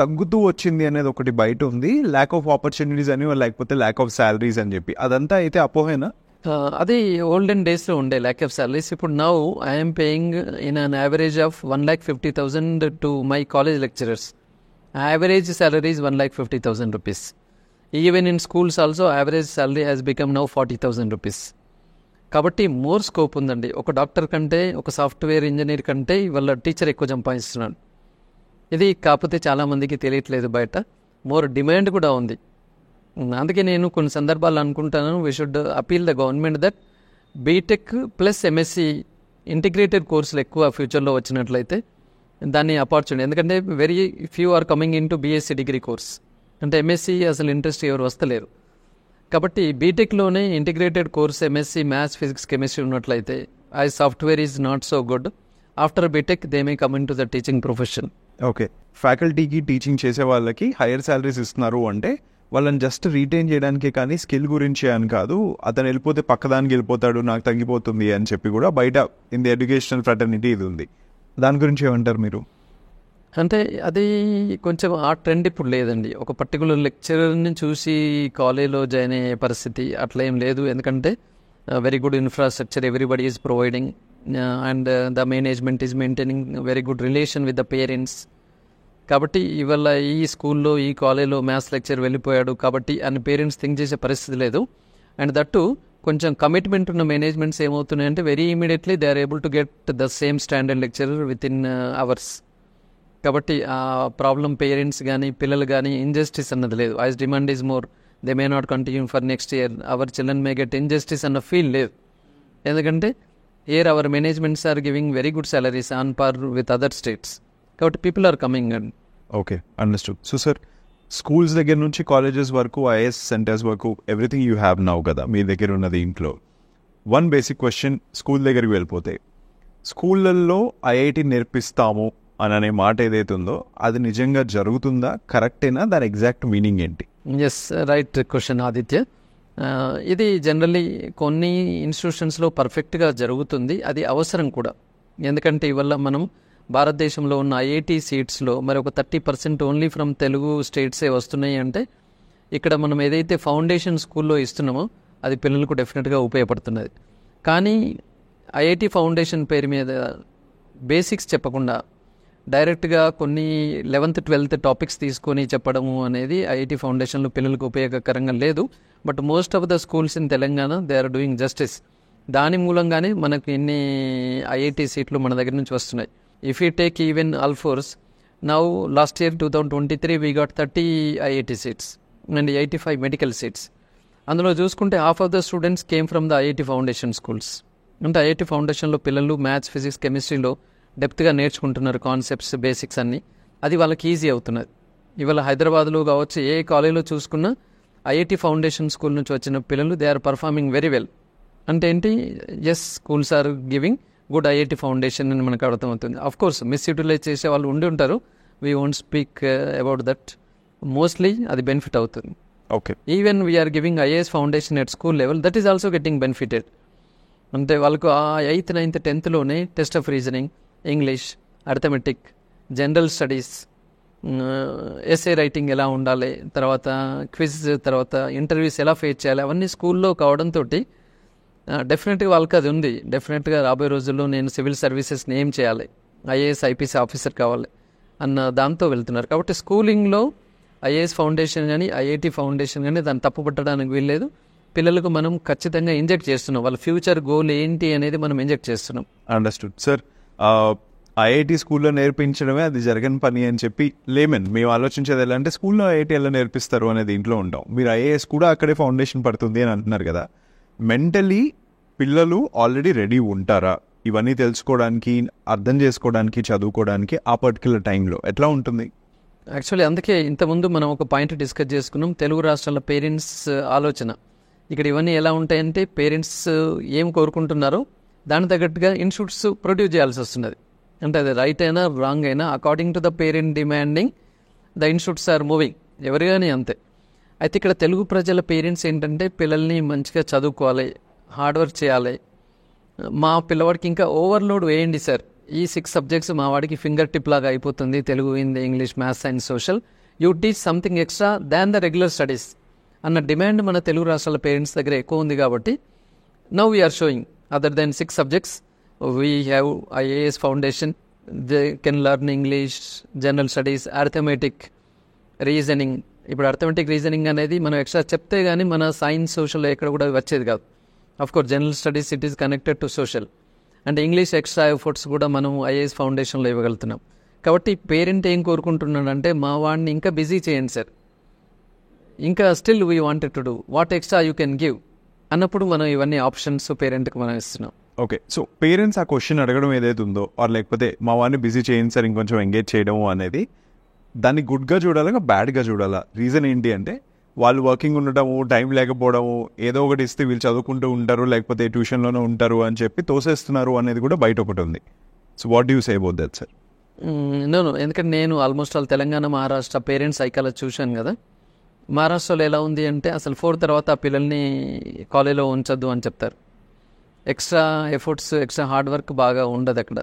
తగ్గుతూ వచ్చింది అనేది ఒకటి బయట ఉంది. ల్యాక్ ఆఫ్ ఆపర్చునిటీస్ అని, లేకపోతే ల్యాక్ ఆఫ్ శాలరీస్ అని చెప్పి, అదంతా అయితే అపోహేనా? అది ఓల్డెన్ డేస్లో ఉండే ల్యాక్ ఆఫ్ శాలరీస్. ఇప్పుడు now I'm paying in an average of 1,50,000 to my college lecturers. Average salary is 1,50,000 rupees. Even in schools also, average salary has become now 40,000 rupees. కాబట్టి more scope ఉందండి. ఒక doctor కంటే, ఒక software engineer కంటే ఇవాళ teacher ఎక్కువ సంపాదిస్తున్నాడు. ఇది కాకపోతే చాలామందికి తెలియట్లేదు బయట. మోర్ డిమాండ్ కూడా ఉంది. అందుకే నేను కొన్ని సందర్భాల్లో అనుకుంటాను, we should appeal the government that BTech plus MSc integrated కోర్సులు ఎక్కువ ఫ్యూచర్లో వచ్చినట్లయితే దాన్ని ఆపర్చునిటీ. ఎందుకంటే very few are coming in to BSc degree course. అంటే ఎంఎస్సి అసలు ఇంట్రెస్ట్ ఎవరు వస్తలేరు. కాబట్టి బీటెక్లోనే integrated course MSc maths, physics, chemistry ఉన్నట్లయితే I software is not so good. After BTech they may come in to the teaching profession. Okay, ఫ్యాకల్టీకి teaching చేసే వాళ్ళకి హైయర్ శాలరీస్ ఇస్తున్నారు అంటే వాళ్ళని జస్ట్ రీటైన్ చేయడానికే కానీ స్కిల్ గురించి అని కాదు. అతను వెళ్ళిపోతే పక్కదానికి వెళ్ళిపోతాడు, నాకు తగ్గిపోతుంది అని చెప్పి కూడా బయట ఇన్ ది ఎడ్యుకేషనల్ ఫ్రాటర్నిటీ ఇది ఉంది. దాని గురించి ఏమంటారు మీరు? అంటే అది కొంచెం ఆ ట్రెండ్ ఇప్పుడు లేదండి. ఒక పర్టికులర్ లెక్చరర్ని చూసి కాలేజ్లో జాయిన్ అయ్యే పరిస్థితి అట్లా ఏం లేదు. ఎందుకంటే very good infrastructure everybody is providing and the management is maintaining very good relation with the parents. కాబట్టి ఇవాళ ఈ స్కూల్లో, ఈ కాలేజ్లో మ్యాథ్స్ లెక్చర్ వెళ్ళిపోయాడు కాబట్టి అని పేరెంట్స్ థింక్ చేసే పరిస్థితి లేదు. అండ్ దట్టు కొంచెం కమిట్మెంట్ ఉన్న మేనేజ్మెంట్స్ ఏమవుతున్నాయంటే very immediately they are able to get the same standard lecturer within hours. కాబట్టి ఆ ప్రాబ్లం పేరెంట్స్ కానీ పిల్లలు కానీ ఇంజస్టిస్ అన్నది లేదు. As demand is more, they may not continue for next year, our children may get injustice అన్న feel లేదు. ఎందుకంటే here our managements are giving very good salaries on par with other states. కాబట్టి people are coming and okay, understood. So sir, schools దగ్గర నుంచి colleges వరకు, IAS centres వరకు everything you have now కదా మీ దగ్గర ఉన్నది. ఇంట్లో వన్ బేసిక్ క్వశ్చన్, స్కూల్ దగ్గరికి వెళ్ళిపోతే స్కూళ్ళల్లో ఐఐటి నేర్పిస్తాము అని అనే మాట ఏదైతే ఉందో అది నిజంగా జరుగుతుందా, కరెక్టేనా, దాని ఎగ్జాక్ట్ మీనింగ్ ఏంటి? Yes, right question Aditya. ఇది జనరల్లీ కొన్ని ఇన్స్టిట్యూషన్స్లో పర్ఫెక్ట్గా జరుగుతుంది, అది అవసరం కూడా. ఎందుకంటే ఇవల్ల మనం భారతదేశంలో ఉన్న ఐఐటి సీట్స్లో మరి ఒక 30% ఓన్లీ ఫ్రమ్ తెలుగు స్టేట్సే వస్తున్నాయి. అంటే ఇక్కడ మనం ఏదైతే ఫౌండేషన్ స్కూల్లో ఇస్తున్నామో అది పిల్లలకు డెఫినెట్గా ఉపయోగపడుతున్నది. కానీ ఐఐటి ఫౌండేషన్ పేరు మీద బేసిక్స్ చెప్పకుండా డైరెక్ట్గా కొన్ని 11th 12th టాపిక్స్ తీసుకొని చెప్పడము అనేది ఐఐటి ఫౌండేషన్లో పిల్లలకు ఉపయోగకరంగా లేదు. But most of the schools in Telangana they are doing justice. దాని మూలంగానే మనకు ఎన్ని ఐఐటి సీట్లు మన దగ్గర నుంచి వస్తున్నాయి. If you take even Alphores, now last year 2023 we got 30 IIT seats and 85 medical seats. అందులో చూసుకుంటే half of the students came from the IIT foundation schools. అంటే ఐఐటి ఫౌండేషన్లో పిల్లలు మ్యాథ్స్, ఫిజిక్స్, కెమిస్ట్రీలో డెప్త్గా నేర్చుకుంటున్నారు కాన్సెప్ట్స్, బేసిక్స్ అన్నీ. అది వాళ్ళకి ఈజీ అవుతున్నది. ఇవాళ హైదరాబాద్లో కావచ్చు, ఏ కాలేజీలో చూసుకున్నా ఐఐటి ఫౌండేషన్ స్కూల్ నుంచి వచ్చిన పిల్లలు they are performing very well. అంటే ఏంటి, yes, schools are giving good IIT foundation అని మనకు అర్థమవుతుంది. అఫ్ కోర్స్ మిస్యూటిలైజ్ చేసే వాళ్ళు ఉండి ఉంటారు, we won't speak about that. Mostly అది బెనిఫిట్ అవుతుంది. Okay, even we are giving IAS foundation at school level, that is also getting benefited. అంటే వాళ్ళకు ఆ 8th 9th 10thలోనే test of reasoning, English, arithmetic, general studies, essay writing ఎలా ఉండాలి, తర్వాత quiz, తర్వాత ఇంటర్వ్యూస్ ఎలా ఫేస్ చేయాలి, అవన్నీ స్కూల్లో కావడంతో డెఫినెట్గా వాళ్ళకి అది ఉంది. డెఫినెట్గా రాబోయే రోజుల్లో నేను సివిల్ సర్వీసెస్ని ఏం చేయాలి, ఐఏఎస్ ఐపీఎస్ ఆఫీసర్ కావాలి అన్న దాంతో వెళ్తున్నారు. కాబట్టి స్కూలింగ్లో ఐఏఎస్ ఫౌండేషన్ కానీ ఐఐటి ఫౌండేషన్ కానీ దాన్ని తప్పుపట్టడానికి వీల్లేదు. పిల్లలకు మనం ఖచ్చితంగా ఇంజెక్ట్ చేస్తున్నాం, వాళ్ళ ఫ్యూచర్ గోల్ ఏంటి అనేది మనం ఇంజెక్ట్ చేస్తున్నాం. Understood sir. ఐఐటి స్కూల్లో నేర్పించడమే అది జరగని పని అని చెప్పి లేమన్ మేము ఆలోచించేది ఎలా అంటే, స్కూల్లో ఐఐటి ఎలా నేర్పిస్తారు అనేది ఇంట్లో ఉంటాం. మీరు ఐఏఎస్ కూడా అక్కడే ఫౌండేషన్ పడుతుంది అని అంటున్నారు కదా. మెంటలీ పిల్లలు ఆల్రెడీ రెడీ ఉంటారా ఇవన్నీ తెలుసుకోవడానికి, అర్థం చేసుకోవడానికి, చదువుకోవడానికి ఆ పర్టికులర్ టైంలో ఎట్లా ఉంటుంది? యాక్చువల్లీ అందుకే ఇంతకుముందు మనం ఒక పాయింట్ డిస్కస్ చేసుకున్నాం, తెలుగు రాష్ట్రాల పేరెంట్స్ ఆలోచన. ఇక్కడ ఇవన్నీ ఎలా ఉంటాయంటే, పేరెంట్స్ ఏం కోరుకుంటున్నారో దాని తగ్గట్టుగా ఇన్స్టిట్యూట్స్ ప్రొడ్యూస్ చేయాల్సి వస్తున్నది. అంటే అది రైట్ అయినా రాంగ్ అయినా according to the parent demanding the institutes are moving, ఎవరు కానీ అంతే. అయితే ఇక్కడ తెలుగు ప్రజల పేరెంట్స్ ఏంటంటే, పిల్లల్ని మంచిగా చదువుకోవాలి, హార్డ్ వర్క్ చేయాలి, మా పిల్లవాడికి ఇంకా ఓవర్లోడ్ వేయండి సార్, ఈ 6 సబ్జెక్ట్స్ మా వాడికి ఫింగర్ టిప్ లాగా అయిపోతుంది, Telugu, Hindi, English, maths, science, social, you teach something extra than the regular studies అన్న డిమాండ్ మన తెలుగు రాష్ట్రాల పేరెంట్స్ దగ్గర ఎక్కువ ఉంది. కాబట్టి now we're showing other than 6 subjects we have IAS foundation, they can learn English, general studies, arithmetic, reasoning. ఇప్పుడు arithmetic reasoning అనేది మనం ఎక్స్ట్రా చెప్తే కానీ మన సైన్స్, సోషల్ ఎక్కడ కూడా వచ్చేది కాదు. Of course general studies it is connected to social and English extra efforts కూడా మనం ఐఏఎస్ ఫౌండేషన్లో ఇవ్వగలుగుతున్నాం. కాబట్టి పేరెంట్ ఏం కోరుకుంటున్నాడంటే మా వాడిని ఇంకా బిజీ చేయండి సార్, ఇంకా still we wanted to do what extra you can give అన్నప్పుడు మనం ఇవన్నీ ఆప్షన్స్ పేరెంట్కి మనం ఇస్తున్నాం. ఓకే, సో పేరెంట్స్ ఆ క్వశ్చన్ అడగడం ఏదైతే ఉందో ఆర్ లేకపోతే మా వాడిని బిజీ చేయండి సార్ ఇంకొంచెం ఎంగేజ్ చేయడం అనేది దాన్ని గుడ్గా చూడాలా బ్యాడ్గా చూడాలా? రీజన్ ఏంటి అంటే వాళ్ళు వర్కింగ్ ఉండటము, టైం లేకపోవడము, ఏదో ఒకటి ఇస్తే వీళ్ళు చదువుకుంటూ ఉంటారు లేకపోతే ట్యూషన్లోనే ఉంటారు అని చెప్పి తోసేస్తున్నారు అనేది కూడా బయట ఒకటి ఉంది. So what do you say about that sir? No ఎందుకంటే నేను almost all Telangana Maharashtra parents psychology చూశాను కదా. మహారాష్ట్రలో ఎలా ఉంది అంటే అసలు 4 తర్వాత ఆ పిల్లల్ని కాలేజీలో ఉంచొద్దు అని చెప్తారు. Extra efforts extra hard work బాగా ఉండదు అక్కడ.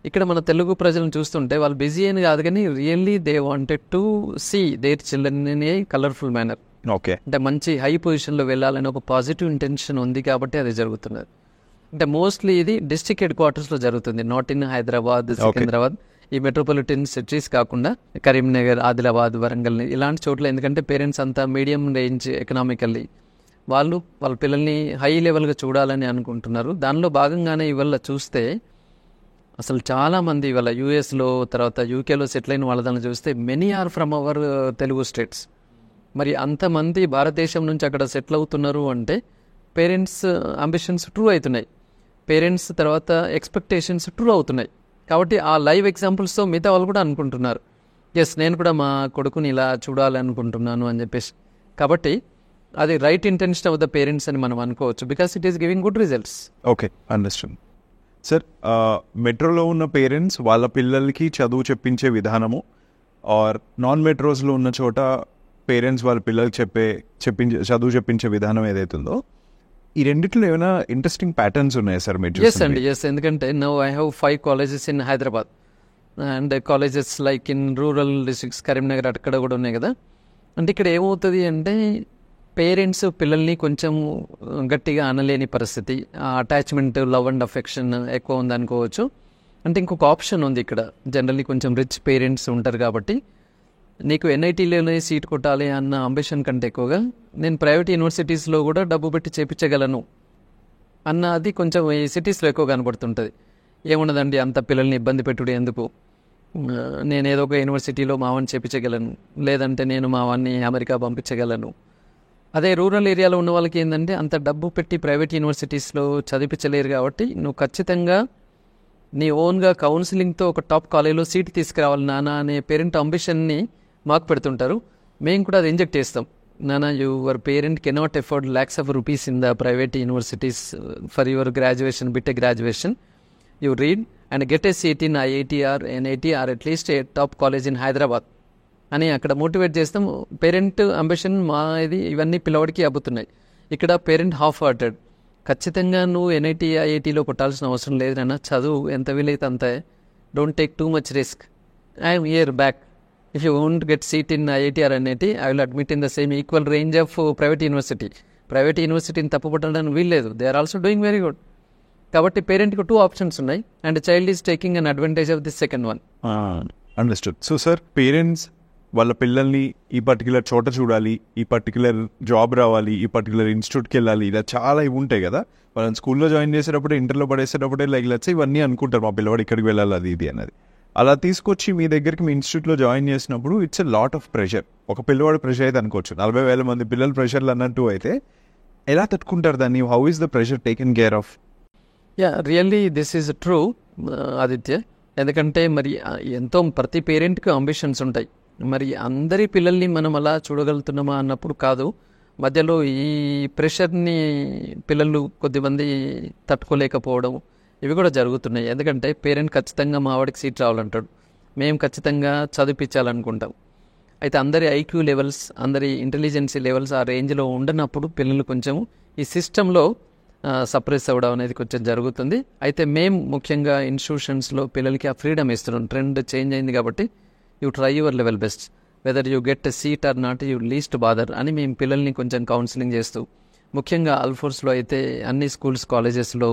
ఇక్కడ మన తెలుగు ప్రజలను చూస్తుంటే వాళ్ళు బిజీ అని కాదు కానీ really they wanted to see their children in a colourful manner. Okay, అంటే మంచి హై పొజిషన్లో వెళ్ళాలని ఒక పాజిటివ్ ఇంటెన్షన్ ఉంది కాబట్టి అది జరుగుతున్నది. అంటే మోస్ట్లీ ఇది డిస్ట్రిక్ట్ హెడ్ క్వార్టర్స్లో జరుగుతుంది, నాట్ ఇన్ హైదరాబాద్, సికింద్రాబాద్, ఈ మెట్రోపాలిటన్ సిటీస్ కాకుండా కరీంనగర్, ఆదిలాబాద్, వరంగల్ ఇలాంటి చోట్ల. ఎందుకంటే పేరెంట్స్ అంతా మీడియం రేంజ్ ఎకనామికల్లీ వాళ్ళ పిల్లల్ని హై లెవెల్గా చూడాలని అనుకుంటున్నారు. దానిలో భాగంగానే ఇవాళ చూస్తే అసలు చాలామంది ఇవాళ యూఎస్లో తర్వాత యూకేలో సెటిల్ అయిన వాళ్ళ దాన్ని చూస్తే many are from our Telugu states. మరి అంతమంది భారతదేశం నుంచి అక్కడ సెటిల్ అవుతున్నారు అంటే పేరెంట్స్ అంబిషన్స్ ట్రూ అవుతున్నాయి, పేరెంట్స్ తర్వాత ఎక్స్పెక్టేషన్స్ ట్రూ అవుతున్నాయి. కాబట్టి ఆ లైవ్ ఎగ్జాంపుల్స్తో మిగతా వాళ్ళు కూడా అనుకుంటున్నారు ఎస్ నేను కూడా మా కొడుకుని ఇలా చూడాలి అనుకుంటున్నాను అని చెప్పేసి. కాబట్టి అది right intention of the parents అని మనం అనుకోవచ్చు because it is giving good results. Okay, understand sir. మెట్రోలో ఉన్న పేరెంట్స్ వాళ్ళ పిల్లలకి చదువు చెప్పించే విధానము ఆర్ నాన్ మెట్రోస్లో ఉన్న చోట పేరెంట్స్ వాళ్ళ పిల్లలకి చదువు చెప్పించే విధానం ఏదైతే ఉందో ఈ రెండిట్లో ఏమైనా ఇంట్రెస్టింగ్ ప్యాటర్న్స్ ఉన్నాయా సార్ మీరు? ఎస్ అండి, ఎస్. ఎందుకంటే now I have 5 colleges in Hyderabad and colleges like in rural districts Karimnagar అక్కడ కూడా ఉన్నాయి కదా. అంటే ఇక్కడ ఏమవుతుంది అంటే పేరెంట్స్ పిల్లల్ని కొంచెం గట్టిగా అనలేని పరిస్థితి, అటాచ్మెంట్, లవ్ అండ్ అఫెక్షన్ ఎక్కువ ఉందనుకోవచ్చు. అంటే ఇంకొక ఆప్షన్ ఉంది ఇక్కడ. జనరల్లీ కొంచెం రిచ్ పేరెంట్స్ ఉంటారు కాబట్టి నీకు ఎన్ఐటీలోనే సీట్ కొట్టాలి అన్న అంబిషన్ కంటే ఎక్కువగా నేను ప్రైవేట్ యూనివర్సిటీస్లో కూడా డబ్బు పెట్టి చేపించగలను అన్న అది కొంచెం ఈ సిటీస్లో ఎక్కువ కనబడుతుంటుంది. ఏమున్నదండి అంత పిల్లల్ని ఇబ్బంది పెట్టుడు ఎందుకు, నేను ఏదో ఒక యూనివర్సిటీలో మావాన్ని చేపించగలను, లేదంటే నేను మావాన్ని అమెరికా పంపించగలను. అదే రూరల్ ఏరియాలో ఉన్న వాళ్ళకి ఏంటంటే అంత డబ్బు పెట్టి ప్రైవేట్ యూనివర్సిటీస్లో చదివించలేరు కాబట్టి నువ్వు ఖచ్చితంగా నీ ఓన్గా కౌన్సిలింగ్తో ఒక టాప్ కాలేజీలో సీట్ తీసుకురావాలి నాన్న అనే పేరెంట్ అంబిషన్ని మాకు పెడుతుంటారు. మేము కూడా అది ఇంజెక్ట్ చేస్తాం. నాన్న your parent cannot afford lakhs of rupees in the private universities for your graduation, BTech graduation. You read and get a seat in IIT or NIT or at least a top college in Hyderabad అని అక్కడ motivate చేస్తాం. Parent ambition మా ఇది ఇవన్నీ పిల్లవాడికి అబ్బుతున్నాయి. ఇక్కడ parent half hearted, ఖచ్చితంగా నువ్వు ఎన్ఐటీ ఐఐటీలో కొట్టాల్సిన అవసరం లేదు నాన్న, చదువు ఎంత వీలైతే అంతే, don't take too much risk, I'm year back, if you won't get seat in IIT or NIT I will admit in the same equal range of private university. Private యూనివర్సిటీని తప్పుపట్టడానికి వీల్లేదు, they are also doing very good. కాబట్టి పేరెంట్కి 2 options ఉన్నాయి and child is taking an advantage of this second one. Understood. So sir parents వాళ్ళ పిల్లల్ని ఈ particular చోట చూడాలి, ఈ పర్టికులర్ జాబ్ రావాలి, ఈ పర్టికులర్ ఇన్స్టిట్యూట్కి వెళ్ళాలి, ఇలా చాలా ఇవి ఉంటాయి కదా. వాళ్ళని స్కూల్లో జాయిన్ చేసేటప్పుడు, ఇంటర్లో పడేసేటప్పుడే లైక్ లెట్స్ ఇవన్నీ అనుకుంటారు మా పిల్లవాడు ఇక్కడికి వెళ్ళాలి అది ఇది అన్నది. అలా తీసుకొచ్చి మీ దగ్గరికి మీ ఇన్స్టిట్యూట్లో జాయిన్ చేసినప్పుడు it's a lot of pressure. ఒక పిల్లవాడు ప్రెషర్ అయితే అనుకోవచ్చు, 40,000 మంది పిల్లల ప్రెషర్లు అన్నట్టు అయితే ఎలా తట్టుకుంటారు దాన్ని? How is the pressure taken care of? Yeah really this is true Aditya. ఎందుకంటే మరి ఎంతో ప్రతి పేరెంట్కి అంబిషన్స్ ఉంటాయి. మరి అందరి పిల్లల్ని మనం అలా చూడగలుగుతున్నామా అన్నప్పుడు కాదు. మధ్యలో ఈ ప్రెషర్ని పిల్లలు కొద్దిమంది తట్టుకోలేకపోవడం ఇవి కూడా జరుగుతున్నాయి. ఎందుకంటే పేరెంట్ ఖచ్చితంగా మా వాడికి సీట్ రావాలంటాడు, మేము ఖచ్చితంగా చదివించాలనుకుంటాం. అయితే అందరి ఐక్యూ లెవెల్స్, అందరి ఇంటెలిజెన్సీ లెవెల్స్ ఆ రేంజ్లో ఉండనప్పుడు పిల్లలు కొంచెం ఈ సిస్టంలో సప్రెస్ అవ్వడం అనేది కొంచెం జరుగుతుంది. అయితే మేము ముఖ్యంగా ఇన్స్టిట్యూషన్స్లో పిల్లలకి ఆ ఫ్రీడమ్ ఇస్తున్నాం. ట్రెండ్ చేంజ్ అయింది కాబట్టి you try your level best, whether you get a seat or not you least bother అని మేము పిల్లల్ని కొంచెం కౌన్సిలింగ్ చేస్తూ, ముఖ్యంగా అల్ఫోర్స్లో అయితే అన్ని స్కూల్స్ కాలేజెస్లో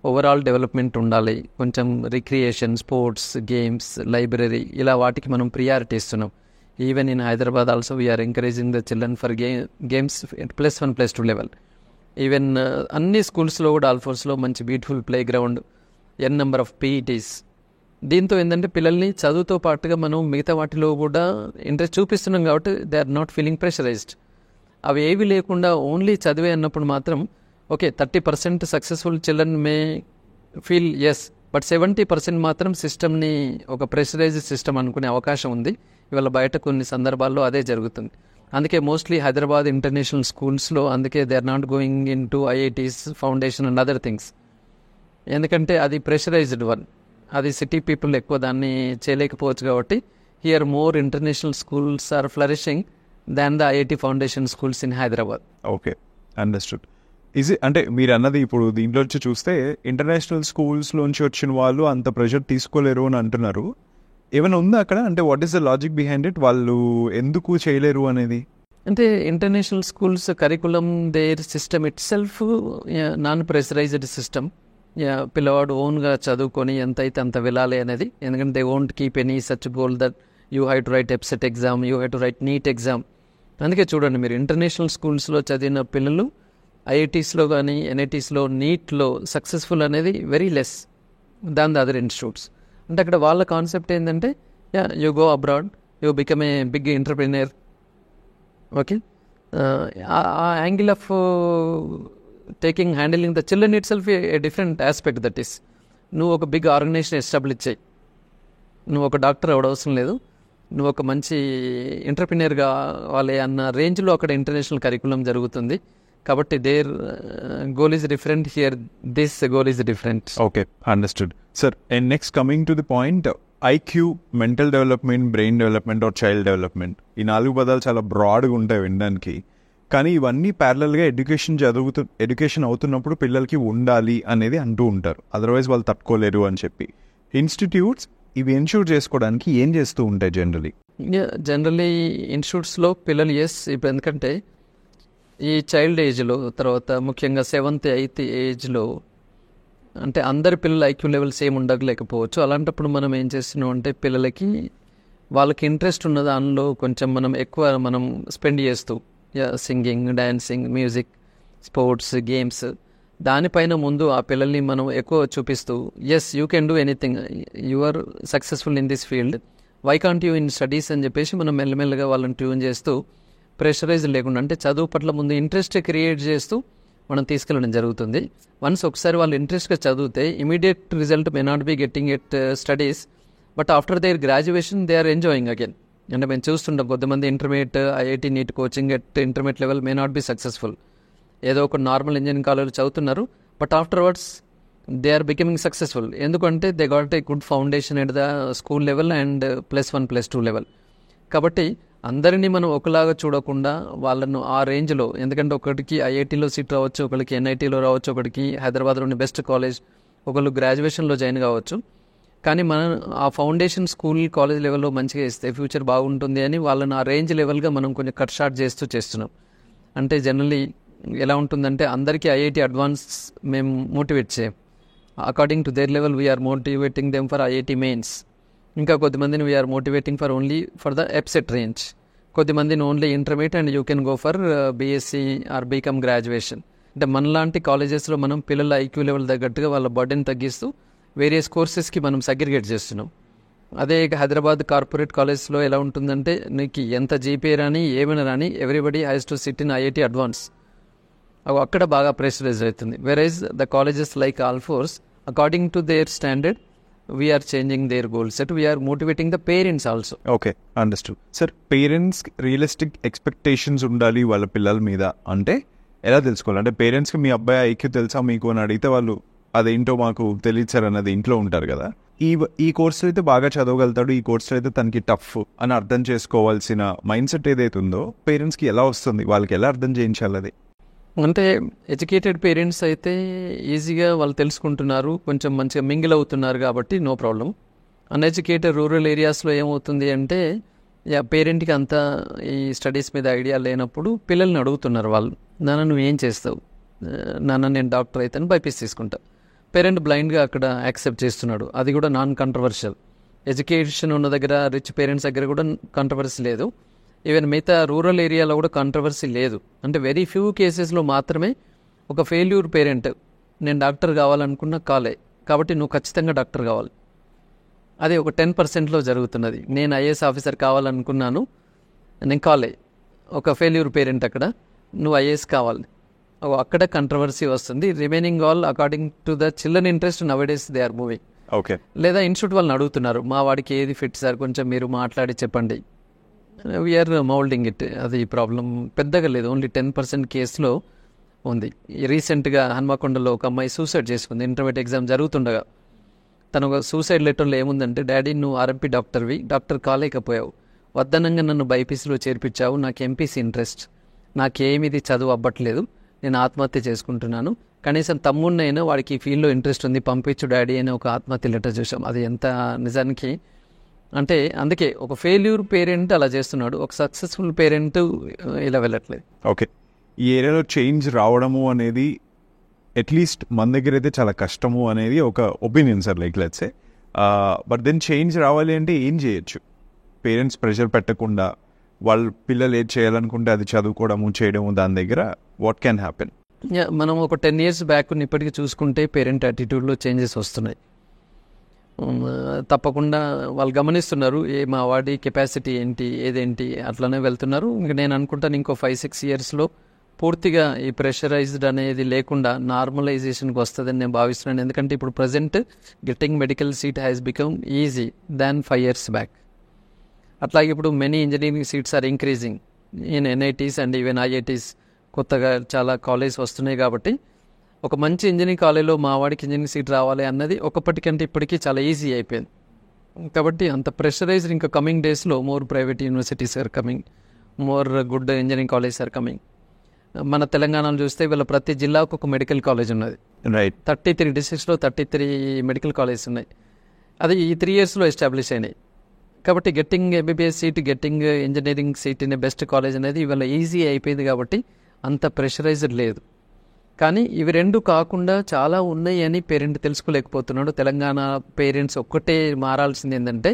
ఓవరాల్ డెవలప్మెంట్ ఉండాలి, కొంచెం రిక్రియేషన్, స్పోర్ట్స్, గేమ్స్, లైబ్రరీ ఇలా వాటికి మనం ప్రియారిటీ ఇస్తున్నాం. Even in Hyderabad also we're encouraging the children for games +1 +2 level. Even అన్ని స్కూల్స్లో కూడా ఆల్ఫోర్స్లో మంచి beautiful play ground, n number of PETs. దీంతో ఏంటంటే పిల్లల్ని చదువుతో పాటుగా మనం మిగతా వాటిలో కూడా ఇంట్రెస్ట్ చూపిస్తున్నాం కాబట్టి they are not feeling pressurized. అవి ఏవి లేకుండా ఓన్లీ చదివే అన్నప్పుడు మాత్రం okay 30% successful children may feel yes, but 70% మాత్రం సిస్టమ్ని ఒక ప్రెషరైజ్డ్ సిస్టమ్ అనుకునే అవకాశం ఉంది. ఇవాళ బయట కొన్ని సందర్భాల్లో అదే జరుగుతుంది. అందుకే మోస్ట్లీ హైదరాబాద్ ఇంటర్నేషనల్ స్కూల్స్లో అందుకే they are not going in to IITs, foundation and other things. ఎందుకంటే అది ప్రెషరైజ్డ్ వన్, అది సిటీ పీపుల్ ఎక్కువ దాన్ని చేయలేకపోవచ్చు కాబట్టి here more international schools are flourishing than the IIT foundation schools in Hyderabad. Okay, understood. అంటే మీరు అన్నది ఇప్పుడు దీంట్లో వచ్చి చూస్తే ఇంటర్నేషనల్ స్కూల్స్లోంచి వచ్చిన వాళ్ళు అంత ప్రెషర్ తీసుకోలేరు అని అంటున్నారు. ఏమైనా ఉందా అక్కడ? అంటే what is the logic behind it? వాళ్ళు ఎందుకు చేయలేరు అనేది? అంటే international schools curriculum their system itself non pressurized system. పిల్లవాడు ఓన్గా చదువుకొని ఎంత అయితే అంత వెళ్ళాలి అనేది. ఎందుకంటే they won't keep any such goal that you have to write EAPCET exam, you have to write NEET exam. అందుకే చూడండి మీరు ఇంటర్నేషనల్ స్కూల్స్లో చదివిన పిల్లలు ఐఐటీస్లో కానీ ఎన్ఐటీస్లో నీట్లో సక్సెస్ఫుల్ అనేది very less than the other institutes. అంటే అక్కడ వాళ్ళ కాన్సెప్ట్ ఏంటంటే you go abroad, you become a big entrepreneur. Okay, ఆ angle of taking handling the children itself a different aspect. That is నువ్వు ఒక బిగ్ ఆర్గనైజేషన్ ఎస్టాబ్లిష్ చేయి, నువ్వు ఒక డాక్టర్ అవడవసరం లేదు, నువ్వు ఒక మంచి ఎంటర్ప్రెన్యూర్ కావాలి అన్న రేంజ్లో అక్కడ ఇంటర్నేషనల్ కరికులం జరుగుతుంది. కాబట్టి their goal is different, here this goal is different. Okay, understood sir. And next coming to the point, IQ, mental development, brain development or child development, ఈ 4 పదాలు చాలా బ్రాడ్గా ఉంటాయి వినడానికి. కానీ ఇవన్నీ ప్యారలల్గా ఎడ్యుకేషన్ అవుతున్నప్పుడు పిల్లలకి ఉండాలి అనేది అంటూ ఉంటారు. అదర్వైజ్ వాళ్ళు తట్టుకోలేరు అని చెప్పి ఇన్స్టిట్యూట్స్ ఇవి ఎన్ష్యూర్ చేసుకోవడానికి ఏం చేస్తూ ఉంటాయి జనరలీ ఇన్స్టిట్యూట్స్లో పిల్లలు ఇప్పుడు ఎందుకంటే ఈ చైల్డ్ ఏజ్లో తర్వాత ముఖ్యంగా 7th 8th ఏజ్లో అంటే అందరి పిల్లలు ఐక్యూ లెవెల్స్ ఏమి ఉండలేకపోవచ్చు. అలాంటప్పుడు మనం ఏం చేస్తున్నాం అంటే పిల్లలకి వాళ్ళకి ఇంట్రెస్ట్ ఉన్న దానిలో కొంచెం మనం ఎక్కువ స్పెండ్ చేస్తూ singing, dancing, music, sports, games దానిపైన ముందు ఆ పిల్లల్ని మనం ఎక్కువ చూపిస్తూ yes you can do anything, you are successful in this field, why can't you in studies అని చెప్పేసి మనం మెల్లమెల్లగా వాళ్ళని ట్యూన్ చేస్తూ ప్రెషరైజ్ లేకుండా అంటే చదువు పట్ల ముందు ఇంట్రెస్ట్ క్రియేట్ చేస్తూ మనం తీసుకెళ్ళడం జరుగుతుంది. వన్స్ ఒకసారి వాళ్ళు ఇంట్రెస్ట్గా చదివితే immediate result may not be getting at studies, but after their graduation they are enjoying again. అంటే మేము చూస్తుంటాం కొంతమంది intermediate, IIT, NEET coaching at intermediate level may not be successful. ఏదో ఒక నార్మల్ ఇంజనీరింగ్ కాలేజ్ చదువుతున్నారు, but afterwards they are becoming successful. ఎందుకంటే they got a good foundation at the school level and +1 +2 level. కాబట్టి అందరినీ మనం ఒకలాగా చూడకుండా వాళ్ళను ఆ రేంజ్లో, ఎందుకంటే ఒకటికి ఐఐటీలో సీట్ రావచ్చు, ఒకరికి ఎన్ఐటీలో రావచ్చు, ఒకటికి హైదరాబాద్లోని బెస్ట్ కాలేజ్, ఒకళ్ళు గ్రాడ్యుయేషన్లో జాయిన్ కావచ్చు. కానీ మనం ఆ ఫౌండేషన్ స్కూల్ కాలేజ్ లెవెల్లో మంచిగా ఇస్తే ఫ్యూచర్ బాగుంటుంది అని వాళ్ళని ఆ రేంజ్ లెవెల్గా మనం కొంచెం కట్ షార్ట్ చేస్తున్నాం. అంటే జనరల్లీ ఎలా ఉంటుందంటే అందరికీ ఐఐటి అడ్వాన్స్ మేము మోటివేట్ చేయం. According to their level we are motivating them for IIT mains. ఇంకా కొద్దిమందిని we are motivating for only for the EAPCET range, కొద్దిమందిని only intermediate and you can go for BSc or BCom graduation. అంటే మనలాంటి కాలేజెస్లో మనం పిల్లల ఐక్యూ లెవెల్ తగ్గట్టుగా వాళ్ళ బర్డెన్ తగ్గిస్తూ వేరియస్ కోర్సెస్కి మనం సెగ్రిగేట్ చేస్తున్నాం. అదే హైదరాబాద్ కార్పొరేట్ కాలేజ్లో ఎలా ఉంటుందంటే నీకు ఎంత జీపీఏ రాని ఏమైనా రాని everybody has to sit in IIT advance. అక్కడ బాగా ప్రెషరైజ్ అవుతుంది. Whereas the colleges like Alphores according to their standard we are changing their goal set, we are motivating the parents also. Okay, understood sir. Parents realistic expectations ఉండాలి వాళ్ళ పిల్లల మీద అంటే ఎలా తెలుసుకోవాలి? అంటే పేరెంట్స్కి మీ అబ్బాయి ఐక్యూ తెలుసా మీకు అని అడిగితే వాళ్ళు అదేంటో మాకు తెలియదు సార్ అన్నది ఇంట్లో ఉంటారు కదా. ఈ కోర్సులో అయితే బాగా చదవగలుగుతాడు, ఈ కోర్సులో అయితే తనకి టఫ్ అని అర్థం చేసుకోవాల్సిన మైండ్ సెట్ ఏదైతే ఉందో పేరెంట్స్కి ఎలా వస్తుంది, వాళ్ళకి ఎలా అర్థం చేయించాలి అది? అంటే ఎడ్యుకేటెడ్ పేరెంట్స్ అయితే ఈజీగా వాళ్ళు తెలుసుకుంటున్నారు, కొంచెం మంచిగా మింగిల్ అవుతున్నారు కాబట్టి నో ప్రాబ్లం. అన్ఎడ్యుకేటెడ్ రూరల్ ఏరియాస్లో ఏమవుతుంది అంటే పేరెంట్కి అంతా ఈ స్టడీస్ మీద ఐడియా లేనప్పుడు పిల్లల్ని అడుగుతున్నారు వాళ్ళు, నాన్న నువ్వు ఏం చేస్తావు, నాన్న నేను డాక్టర్ అయితే బైపీసీ తీసుకుంటా. పేరెంట్ బ్లైండ్గా అక్కడ యాక్సెప్ట్ చేస్తున్నాడు, అది కూడా నాన్ కంట్రవర్షియల్. ఎడ్యుకేషన్ ఉన్న దగ్గర రిచ్ పేరెంట్స్ దగ్గర కూడా కంట్రవర్సీ లేదు, ఈవెన్ మిగతా రూరల్ ఏరియాలో కూడా కంట్రవర్సీ లేదు. అంటే వెరీ ఫ్యూ కేసెస్లో మాత్రమే ఒక ఫెయిల్యూర్ పేరెంట్, నేను డాక్టర్ కావాలనుకున్న కాలే, కాబట్టి నువ్వు ఖచ్చితంగా డాక్టర్ కావాలి. అది ఒక 10%లో జరుగుతున్నది. నేను ఐఏఎస్ ఆఫీసర్ కావాలనుకున్నాను, నేను కాలే, ఒక ఫెయిల్యూర్ పేరెంట్ అక్కడ, నువ్వు ఐఏఎస్ కావాలి, అక్కడ కంట్రవర్సీ వస్తుంది. Remaining all according to the children interest nowadays they are moving. Okay. లేదా ఇన్స్టిట్యూట్ వాళ్ళని అడుగుతున్నారు, మా వాడికి ఏది ఫిట్ సార్, కొంచెం మీరు మాట్లాడి చెప్పండి. We're moulding it. అది ప్రాబ్లం పెద్దగా లేదు, ఓన్లీ 10% కేసులో ఉంది. రీసెంట్గా హన్మకొండలో ఒక అమ్మాయి సూసైడ్ చేసుకుంది. ఇంటర్మీడియట్ ఎగ్జామ్ జరుగుతుండగా తను ఒక సూసైడ్ లెటర్లో ఏముందంటే, డాడీ నువ్వు ఆర్ఎంపీ డాక్టర్వి, డాక్టర్ కాలేకపోయావు, వద్దనంగా నన్ను బైపీసీలో చేర్పించావు, నాకు ఎంపీసీ ఇంట్రెస్ట్, నాకేమిది చదువు అవ్వట్లేదు, నేను ఆత్మహత్య చేసుకుంటున్నాను, కనీసం తమ్ముడినైనా వాడికి ఈ ఫీల్డ్లో ఇంట్రెస్ట్ ఉంది పంపించు డాడీ అని ఒక ఆత్మహత్య లెటర్ చూసాం. అది ఎంత నిజానికి అంటే, అందుకే ఒక ఫెయిల్యూర్ పేరెంట్ అలా చేస్తున్నాడు, ఒక సక్సెస్ఫుల్ పేరెంట్ ఇలా వెళ్ళట్లేదు. ఓకే. ఈ ఏరియాలో చేంజ్ రావడము అనేది అట్లీస్ట్ మన దగ్గర అయితే చాలా కష్టము అనేది ఒక opinion sir, like let's say. But then change రావాలి అంటే ఏం చేయొచ్చు? పేరెంట్స్ ప్రెషర్ పెట్టకుండా వాళ్ళ పిల్లలు ఏది చేయాలనుకుంటే అది చదువుకోవడము చేయడము, దాని దగ్గర వాట్ క్యాన్ హ్యాపెన్? మనం ఒక 10 years బ్యాక్ ఇప్పటికీ చూసుకుంటే పేరెంట్ యాటిట్యూడ్లో చేంజెస్ వస్తున్నాయి. తప్పకుండా వాళ్ళు గమనిస్తున్నారు, మా వాడి కెపాసిటీ ఏంటి, ఏదేంటి, అట్లనే వెళ్తున్నారు. ఇంక నేను అనుకుంటాను ఇంకో 5-6 yearsలో పూర్తిగా ఈ ప్రెషరైజ్డ్ అనేది లేకుండా నార్మలైజేషన్కి వస్తుందని నేను భావిస్తున్నాను. ఎందుకంటే ఇప్పుడు present getting medical seat has become easy than 5 years back. అట్లాగే ఇప్పుడు many engineering seats are increasing in NITs and even IITs. కొత్తగా చాలా కాలేజ్ వస్తున్నాయి కాబట్టి ఒక మంచి ఇంజనీరింగ్ కాలేజ్లో మా వాడికి ఇంజనీరింగ్ సీట్ రావాలి అన్నది ఒకప్పటికంటే ఇప్పటికీ చాలా ఈజీ అయిపోయింది. కాబట్టి అంత ప్రెషరైజ్డ్ ఇంకా కమింగ్ డేస్లో more private universities are coming, more good engineering college are coming. మన తెలంగాణలో చూస్తే వీళ్ళ ప్రతి జిల్లాకు ఒక మెడికల్ కాలేజ్ ఉన్నది. రైట్. 33 districtsలో 33 మెడికల్ కాలేజెస్ ఉన్నాయి. అది ఈ 3 yearsలో ఎస్టాబ్లిష్ అయినాయి. కాబట్టి getting MBBS seat, getting engineering seat in best college అనేది ఇవాళ ఈజీ అయిపోయింది కాబట్టి అంత ప్రెషరైజ్డ్ లేదు. కానీ ఇవి రెండు కాకుండా చాలా ఉన్నాయి అని పేరెంట్ తెలుసుకోలేకపోతున్నాడు. తెలంగాణ పేరెంట్స్ ఒక్కటే మారాల్సింది ఏంటంటే,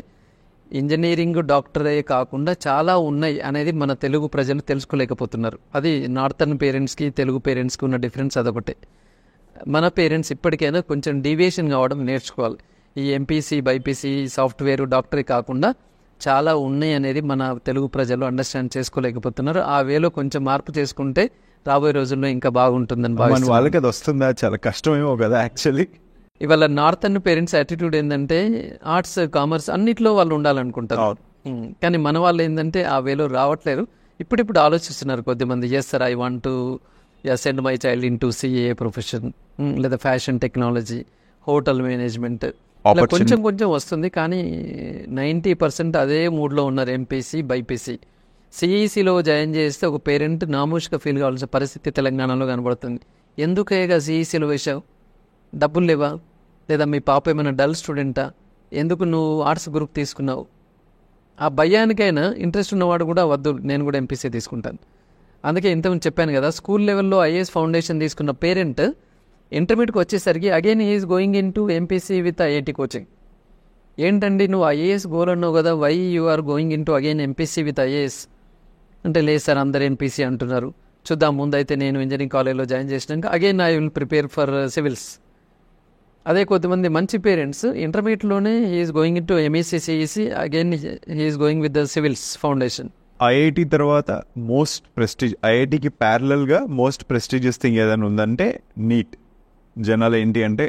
ఇంజనీరింగ్ డాక్టరే కాకుండా చాలా ఉన్నాయి అనేది మన తెలుగు ప్రజలు తెలుసుకోలేకపోతున్నారు. అది నార్థన్ పేరెంట్స్కి తెలుగు పేరెంట్స్కి ఉన్న డిఫరెన్స్ అదొకటే. మన పేరెంట్స్ ఇప్పటికైనా కొంచెం డీవియేషన్ కావడం నేర్చుకోవాలి. ఈ ఎంపీసీ, బైపీసీ, సాఫ్ట్వేర్, డాక్టరే కాకుండా చాలా ఉన్నాయి అనేది మన తెలుగు ప్రజలు అండర్స్టాండ్ చేసుకోలేకపోతున్నారు. ఆ వేలో కొంచెం మార్పు చేసుకుంటే రాబోయే రోజుల్లో ఇంకా బాగుంటుందని భావిస్తున్నాను. వాళ్ళకి అది వస్తుందా? చాలా కష్టమేమో కదా యాక్చువల్లీ. ఇవాళ నార్థన్ పేరెంట్స్ యాటిట్యూడ్ ఏంటంటే, ఆర్ట్స్, కామర్స్ అన్నిట్లో వాళ్ళు ఉండాలనుకుంటారు. కానీ మన వాళ్ళు ఏంటంటే ఆ వేలో రావట్లేరు. ఇప్పుడిప్పుడు ఆలోచిస్తున్నారు కొద్దిమంది, yes sir I want to send my child into CA profession, లేదా ఫ్యాషన్ టెక్నాలజీ, హోటల్ మేనేజ్మెంట్, కొంచెం కొంచెం వస్తుంది. కానీ 90% అదే మూడ్లో ఉన్నారు. ఎంపీసీ, బైపీసీ, సిఈసిలో జాయిన్ చేస్తే ఒక పేరెంట్ నామూష్గా ఫీల్ కావాల్సిన పరిస్థితి తెలంగాణలో కనబడుతుంది. ఎందుకేగా సిఈసిలో వేశావు? డబ్బులు లేవా? లేదా మీ పాప ఏమైనా డల్ స్టూడెంటా? ఎందుకు నువ్వు ఆర్ట్స్ గ్రూప్ తీసుకున్నావు? ఆ భయానికైనా ఇంట్రెస్ట్ ఉన్నవాడు కూడా వద్దు, నేను కూడా ఎంపీసీ తీసుకుంటాను. అందుకే ఇంతకుముందు చెప్పాను కదా, స్కూల్ లెవెల్లో ఐఏఎస్ ఫౌండేషన్ తీసుకున్న పేరెంట్ ఇంటర్మీడియట్కి వచ్చేసరికి again is going in to MPC with IIT coaching. ఏంటండి నువ్వు ఐఏఎస్ గోల్ అన్నావు కదా, why you are going in to again MPC with IAS అంటే, లేదు సార్ అందరు ఎంపీసీ అంటున్నారు, చూద్దాం ముందైతే నేను ఇంజనీరింగ్ కాలేజ్లో జాయిన్ చేసినాక again I will prepare for civils. అదే కొంతమంది మంచి పేరెంట్స్ ఇంటర్మీడియట్లోనే he's going in to MEC, CEC, again he's going with the civils foundation. IIT తర్వాత మోస్ట్ ప్రెస్టీజ్, ఐఐటికి ప్యారలల్గా మోస్ట్ ప్రెస్టీజియస్ థింగ్ ఏదైనా ఉందంటే నీట్. జనాలు ఏంటి అంటే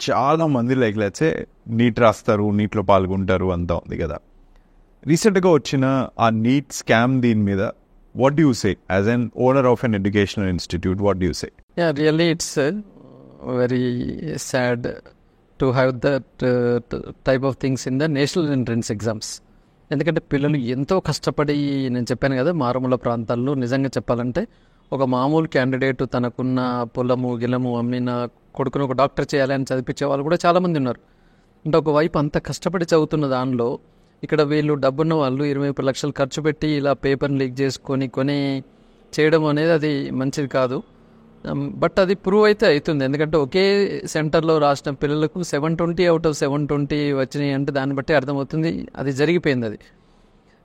చాలా మంది లైక్ లెట్సే నీట్ రాస్తారు, నీట్లో పాల్గొంటారు, అంతా ఉంది కదా. రీసెంట్గా వచ్చిన ఆ నీట్ స్కామ్ దీని మీద what do you say as an owner of an educational institute? What do you say? Really it's very sad to have that type of things in the national entrance exams. ఎందుకంటే పిల్లలు ఎంతో కష్టపడి, నేను చెప్పాను కదా మారుమూల ప్రాంతాల్లో నిజంగా చెప్పాలంటే ఒక మామూలు క్యాండిడేట్ తనకున్న పొలము గిలము అమ్మిన కొడుకును ఒక డాక్టర్ చేయాలని చదివించే వాళ్ళు కూడా చాలామంది ఉన్నారు. అంటే ఒకవైపు అంత కష్టపడి చదువుతున్న దానిలో ఇక్కడ వీళ్ళు డబ్బున్న వాళ్ళు 20 లక్షలు ఖర్చు పెట్టి ఇలా పేపర్ని లీక్ చేసుకొని కొని చేయడం అనేది అది మంచిది కాదు. బట్ అది ప్రూవ్ అయితే అవుతుంది. ఎందుకంటే ఒకే సెంటర్లో రాసిన పిల్లలకు 720 out of 720 వచ్చినాయి అంటే దాన్ని బట్టి అర్థమవుతుంది అది జరిగిపోయింది. అది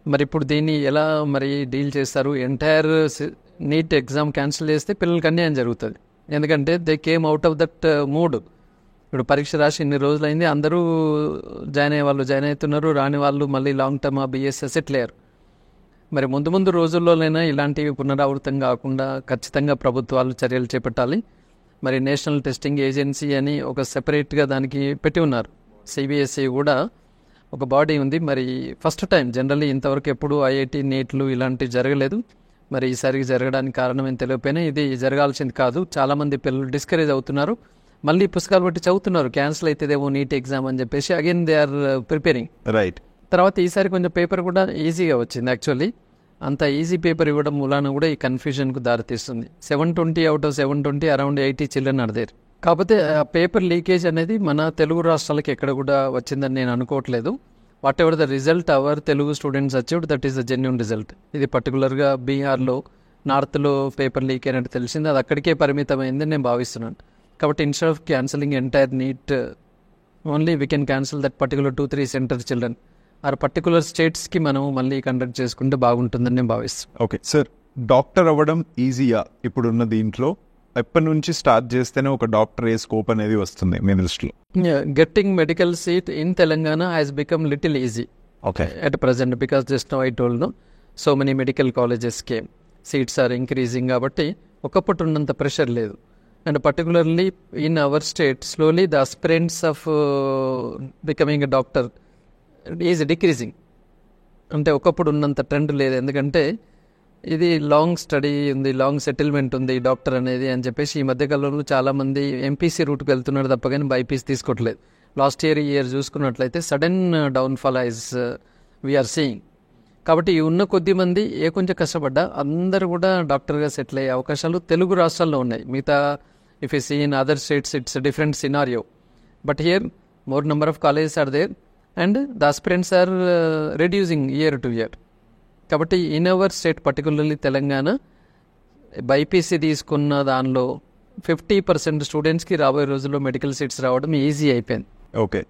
మరి ఇప్పుడు దీన్ని ఎలా మరి డీల్ చేస్తారు? ఎంటైర్ నీట్ ఎగ్జామ్ క్యాన్సిల్ చేస్తే పిల్లలకి అన్యాయం జరుగుతుంది. ఎందుకంటే they came out of that mood. ఇప్పుడు పరీక్ష రాసి ఇన్ని రోజులైంది, అందరూ జాయిన్ అయ్యే వాళ్ళు జాయిన్ అవుతున్నారు, రాని వాళ్ళు మళ్ళీ లాంగ్ టర్మ్ బిఎస్ఎస్ సెటిల్ అయ్యారు. మరి ముందు ముందు రోజుల్లోనైనా ఇలాంటివి పునరావృతం కాకుండా ఖచ్చితంగా ప్రభుత్వాలు చర్యలు చేపట్టాలి. మరి నేషనల్ టెస్టింగ్ ఏజెన్సీ అని ఒక సెపరేట్గా దానికి పెట్టి ఉన్నారు. సిబిఎస్ఈ కూడా ఒక బాడీ ఉంది. మరి ఫస్ట్ టైం జనరల్లీ ఇంతవరకు ఎప్పుడు ఐఐటి నీట్లు ఇలాంటివి జరగలేదు. మరి ఈసారికి జరగడానికి కారణం ఏం తెలియకపోయినా ఇది జరగాల్సింది కాదు. చాలామంది పిల్లలు డిస్కరేజ్ అవుతున్నారు, మళ్ళీ పుస్తకాలు బట్టి చదువుతున్నారు, క్యాన్సిల్ అవుతుందేమో నీట్ ఎగ్జామ్ అని చెప్పేసి again they are preparing. Right. తర్వాత ఈసారి కొంచెం పేపర్ కూడా ఈజీగా వచ్చింది. యాక్చువల్లీ అంత ఈజీ పేపర్ ఇవ్వడం మూలాన కూడా ఈ కన్ఫ్యూజన్కు దారితీస్తుంది. 720 out of 720 around 80 children are there. కాకపోతే ఆ పేపర్ లీకేజ్ అనేది మన తెలుగు రాష్ట్రాలకి ఎక్కడ కూడా వచ్చిందని నేను అనుకోవట్లేదు. Whatever the result our Telugu students achieved, that is the genuine result. ఇది పర్టికులర్గా బీహార్లో నార్త్లో పేపర్ లీక్ అయినట్టు తెలిసింది, అది అక్కడికే పరిమితమైందని నేను భావిస్తున్నాను. కాబట్టి instead of cancelling entire NEET, only we can cancel that particular 2-3 centre children are particular స్టేట్స్కి మనం మళ్ళీ కండక్ట్ చేసుకుంటే బాగుంటుందని నేను భావిస్తాను. ఓకే సార్, డాక్టర్ అవ్వడం ఈజీయా ఇప్పుడున్న దీంట్లో? ఎప్పటి నుంచి స్టార్ట్ చేస్తేనే ఒక డాక్టర్ ఏ స్కోప్ అనేది వస్తుంది మీ దృష్టిలో? Getting medical seat in Telangana has become little easy at present because just now I told no, so many medical colleges came, seats are increasing కాబట్టి ఒకప్పుడు ఉన్నంత ప్రెషర్ లేదు. And particularly in our state, slowly the aspirants of becoming a doctor is decreasing. అంటే ఒకప్పుడు ఉన్నంత trend లేదు, ఎందుకంటే ఇది లాంగ్ స్టడీ ఉంది, లాంగ్ సెటిల్మెంట్ ఉంది డాక్టర్ అనేది అని చెప్పేసి ఈ మధ్యకాలంలో చాలామంది ఎంపీసీ రూట్కి వెళ్తున్నారు తప్ప కానీ బైపీసీ తీసుకోవట్లేదు. లాస్ట్ ఇయర్ చూసుకున్నట్లయితే sudden downfall is we're seeing. కాబట్టి ఈ ఉన్న కొద్ది మంది కొంచెం కష్టపడ్డా అందరూ కూడా డాక్టర్గా సెటిల్ అయ్యే అవకాశాలు తెలుగు రాష్ట్రాల్లో ఉన్నాయి. మిగతా if you see in other states it's different scenario, but here more number of colleges are there and the aspirants are reducing year to year. కాబట్టి in our state particularly Telangana BiPC తీసుకున్న దానిలో 50% స్టూడెంట్స్కి రాబోయే రోజుల్లో మెడికల్ సీట్స్ రావడం easy అయిపోయింది. Okay,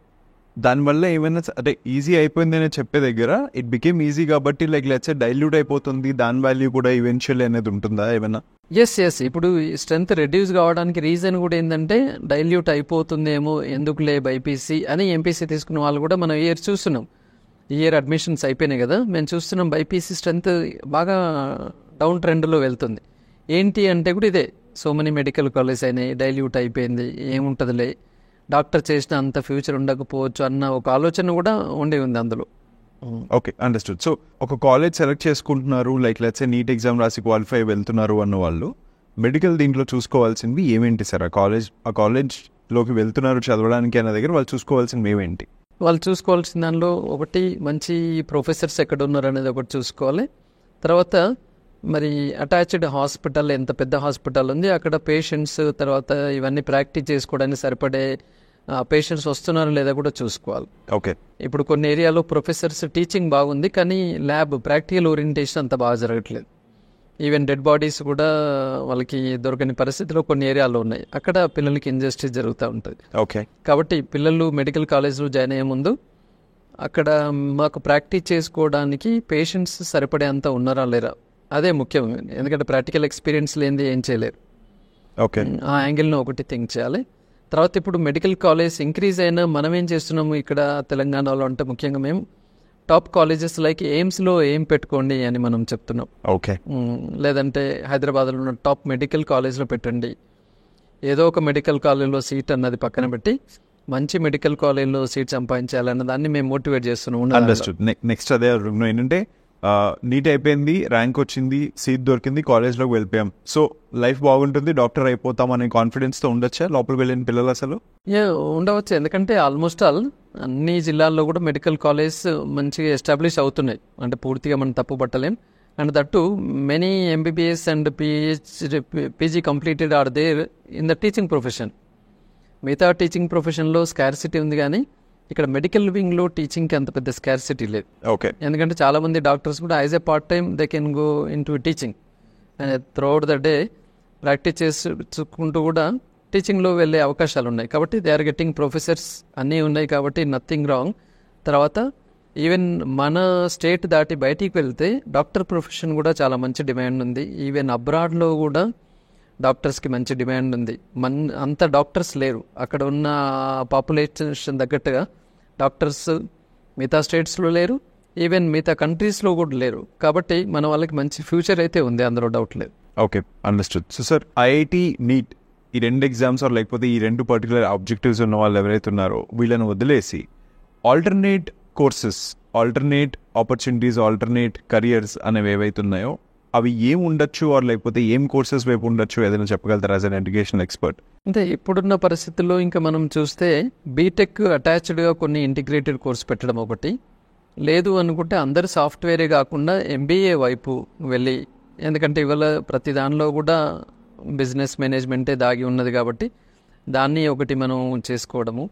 దానివల్ల ఏమైనా అంటే ఈజీ అయిపోయిందనే చెప్పే దగ్గర ఇట్ బికేమ్ ఈజీ కాబట్టి లైక్ లెట్స్ సే డైల్యూట్ అయిపోతుంది, దాని వాల్యూ కూడా ఈవెన్చువల్ అనేది ఉంటుందా ఏమైనా? ఎస్ ఇప్పుడు స్ట్రెంత్ రెడ్యూస్ కావడానికి రీజన్ కూడా ఏంటంటే డైల్యూట్ అయిపోతుందేమో, ఎందుకులే బైపీసీ అని ఎంపీసీ తీసుకున్న వాళ్ళు కూడా మనం ఇయర్ చూస్తున్నాం. ఇయర్ అడ్మిషన్స్ అయిపోయినాయి కదా, మేము చూస్తున్నాం బైపీసీ స్ట్రెంత్ బాగా డౌన్ ట్రెండ్లో వెళ్తుంది. ఏంటి అంటే కూడా ఇదే, సో మెనీ మెడికల్ కాలేజ్ అయినాయి, డైల్యూట్ అయిపోయింది, ఏముంటుందిలే డాక్టర్ చేసిన అంత ఫ్యూచర్ ఉండకపోవచ్చు అన్న ఒక ఆలోచన కూడా ఉండి ఉంది అందులో. Okay, understood. సో ఒక కాలేజ్ సెలెక్ట్ చేసుకుంటున్నారు, like let's say NEET exam రాసి క్వాలిఫై వెళ్తున్నారు అన్న వాళ్ళు మెడికల్ దీంట్లో చూసుకోవాల్సింది ఏమేంటి సార్? ఆ కాలేజ్లోకి వెళ్తున్నారు చదవడానికి అన్న దగ్గర వాళ్ళు చూసుకోవాల్సింది ఏమేంటి? వాళ్ళు చూసుకోవాల్సిన దానిలో ఒకటి మంచి ప్రొఫెసర్స్ ఎక్కడ ఉన్నారు అనేది ఒకటి చూసుకోవాలి. తర్వాత మరి అటాచ్డ్ హాస్పిటల్, ఎంత పెద్ద హాస్పిటల్ ఉంది, అక్కడ పేషెంట్స్ తర్వాత ఇవన్నీ ప్రాక్టీస్ చేసుకోవడానికి సరిపడే పేషెంట్స్ వస్తున్నారో లేదా కూడా చూసుకోవాలి. ఓకే, ఇప్పుడు కొన్ని ఏరియాలో ప్రొఫెసర్స్ టీచింగ్ బాగుంది కానీ ల్యాబ్ ప్రాక్టికల్ ఓరియంటేషన్ అంత బాగా జరగట్లేదు. ఈవెన్ డెడ్ బాడీస్ కూడా వాళ్ళకి దొరకని పరిస్థితిలో కొన్ని ఏరియాలో ఉన్నాయి, అక్కడ పిల్లలకి ఇంజస్టిస్ జరుగుతూ ఉంటుంది. ఓకే, కాబట్టి పిల్లలు మెడికల్ కాలేజ్లో జాయిన్ అయ్యే ముందు అక్కడ మాకు ప్రాక్టీస్ చేసుకోవడానికి పేషెంట్స్ సరిపడే అంత ఉన్నారా లేరా అదే ముఖ్యం, ఎందుకంటే ప్రాక్టికల్ ఎక్స్పీరియన్స్ లేనిది ఏం చేయలేరు. ఓకే, ఆ యాంగిల్ను ఒకటి థింక్ చేయాలి. తర్వాత ఇప్పుడు మెడికల్ కాలేజ్ ఇంక్రీజ్ అయినా మనం ఏం చేస్తున్నాము ఇక్కడ తెలంగాణలో అంటే ముఖ్యంగా మేము టాప్ కాలేజెస్ లైక్ ఎయిమ్స్లో ఏం పెట్టుకోండి అని మనం చెప్తున్నాం. ఓకే, లేదంటే హైదరాబాద్లో ఉన్న టాప్ మెడికల్ కాలేజ్లో పెట్టండి. ఏదో ఒక మెడికల్ కాలేజ్లో సీట్ అన్నది పక్కన పెట్టి మంచి మెడికల్ కాలేజ్లో సీట్ సంపాదించాలన్న దాన్ని మేము మోటివేట్ చేస్తున్నాం. అండర్స్టూడ్. నెక్స్ట్ అదే ఏంటంటే నీట్ అయిపోయింది, ర్యాంక్ వచ్చింది, సీట్ దొరికింది, కాలేజ్లోకి వెళ్ళిపోయాం, సో లైఫ్ బాగుంటుంది, డాక్టర్ అయిపోతాం అనే కాన్ఫిడెన్స్తో ఉండొచ్చా లోపలికి వెళ్ళిన పిల్లలు? అసలు ఉండవచ్చు, ఎందుకంటే ఆల్మోస్ట్ ఆల్ అన్ని జిల్లాల్లో కూడా మెడికల్ కాలేజ్ మంచిగా ఎస్టాబ్లిష్ అవుతున్నాయి, అంటే పూర్తిగా మనం తప్పు పట్టలేం. And that many MBBS and PG completed are there in the teaching profession. మిగతా టీచింగ్ ప్రొఫెషన్లో స్కార్సిటీ ఉంది కానీ ఇక్కడ మెడికల్ వింగ్లో టీచింగ్కి అంత పెద్ద స్కార్సిటీ లేదు. ఓకే, ఎందుకంటే చాలామంది డాక్టర్స్ కూడా as a part time they can go in to teaching and through out the day practice చేసుకుంటూ కూడా టీచింగ్లో వెళ్ళే అవకాశాలు ఉన్నాయి. కాబట్టి దే ఆర్ గెట్టింగ్ ప్రొఫెసర్స్ అన్నీ ఉన్నాయి కాబట్టి నథింగ్ రాంగ్. తర్వాత ఈవెన్ మన స్టేట్ దాటి బయటికి వెళ్తే డాక్టర్ ప్రొఫెషన్ కూడా చాలా మంచి డిమాండ్ ఉంది. ఈవెన్ అబ్రాడ్లో కూడా డాక్టర్స్కి మంచి డిమాండ్ ఉంది. అంత డాక్టర్స్ లేరు, అక్కడ ఉన్న పాపులేషన్ తగ్గట్టుగా డాక్టర్స్ మిగతా స్టేట్స్లో లేరు, ఈవెన్ మిగతా కంట్రీస్లో కూడా లేరు. కాబట్టి మన వాళ్ళకి మంచి ఫ్యూచర్ అయితే ఉంది, అందులో డౌట్ లేదు. Okay, understood. So sir, IIT NEET ఈ 2 ఎగ్జామ్స్ లేకపోతే ఈ 2 పర్టికులర్ ఆబ్జెక్టివ్స్ ఉన్న వాళ్ళు ఎవరైతే ఉన్నారో వీళ్ళని వదిలేసి alternate courses, alternate opportunities, alternate careers అనేవి ఏవైతే ఉన్నాయో అవి ఏం ఉండొచ్చు, లేకపోతే ఏం కోర్సెస్ వైపు ఉండొచ్చు, ఏదైనా చెప్పగలుగుతారా యాజ్ అన్ ఎడ్యుకేషనల్ ఎక్స్పర్ట్? అంటే ఇప్పుడున్న పరిస్థితుల్లో ఇంకా మనం చూస్తే బీటెక్ అటాచ్డ్గా కొన్ని ఇంటిగ్రేటెడ్ కోర్స్ పెట్టడం ఒకటి, లేదు అనుకుంటే అందరు సాఫ్ట్వేరే కాకుండా ఎంబీఏ వైపు వెళ్ళి, ఎందుకంటే ఇవాళ ప్రతి దానిలో కూడా బిజినెస్ మేనేజ్మెంటే దాగి ఉన్నది కాబట్టి దాన్ని ఒకటి మనం చేసుకోవడము.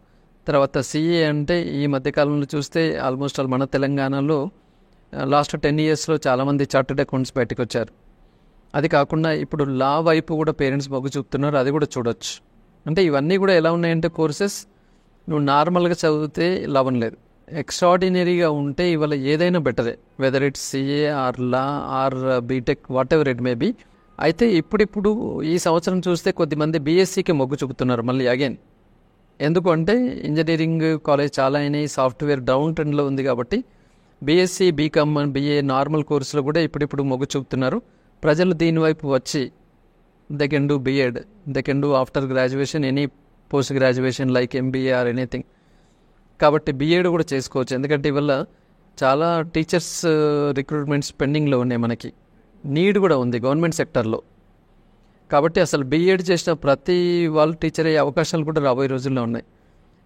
తర్వాత సిఏ అంటే ఈ మధ్యకాలంలో చూస్తే ఆల్మోస్ట్ ఆల్ మన తెలంగాణలో లాస్ట్ 10 yearsలో చాలామంది చార్టెడ్ అకౌంట్స్ బయటకు వచ్చారు. అది కాకుండా ఇప్పుడు లా వైపు కూడా పేరెంట్స్ మొగ్గు చూపుతున్నారు, అది కూడా చూడొచ్చు. అంటే ఇవన్నీ కూడా ఎలా ఉన్నాయంటే కోర్సెస్ నువ్వు నార్మల్గా చదివితే లాభం లేదు, ఎక్స్ట్రాడినరీగా ఉంటే ఇవాళ ఏదైనా బెటరే, whether it's CA or law or BTech, whatever it may be. అయితే ఇప్పుడు ఈ సంవత్సరం చూస్తే కొద్దిమంది బీఎస్సీకి మొగ్గు చూపుతున్నారు మళ్ళీ అగైన్. ఎందుకు అంటే ఇంజనీరింగ్ కాలేజ్ చాలా అయినాయి, సాఫ్ట్వేర్ డౌన్ ట్రెండ్లో ఉంది కాబట్టి బీఎస్సీ, బీకామ్, బీఏ నార్మల్ కోర్సులో కూడా ఇప్పుడు మొగ్గు చూపుతున్నారు. ప్రజలు దీనివైపు వచ్చి they can do BEd, they can do after graduation any post graduation like MBA or anything. కాబట్టి బీఎడ్ కూడా చేసుకోవచ్చు, ఎందుకంటే ఇవల్ల చాలా టీచర్స్ రిక్రూట్మెంట్స్ పెండింగ్లో ఉన్నాయి, మనకి నీడ్ కూడా ఉంది గవర్నమెంట్ సెక్టర్లో. కాబట్టి అసలు బీఎడ్ చేసిన ప్రతి వాళ్ళు టీచర్ అయ్యే అవకాశాలు కూడా రాబోయే రోజుల్లో ఉన్నాయి.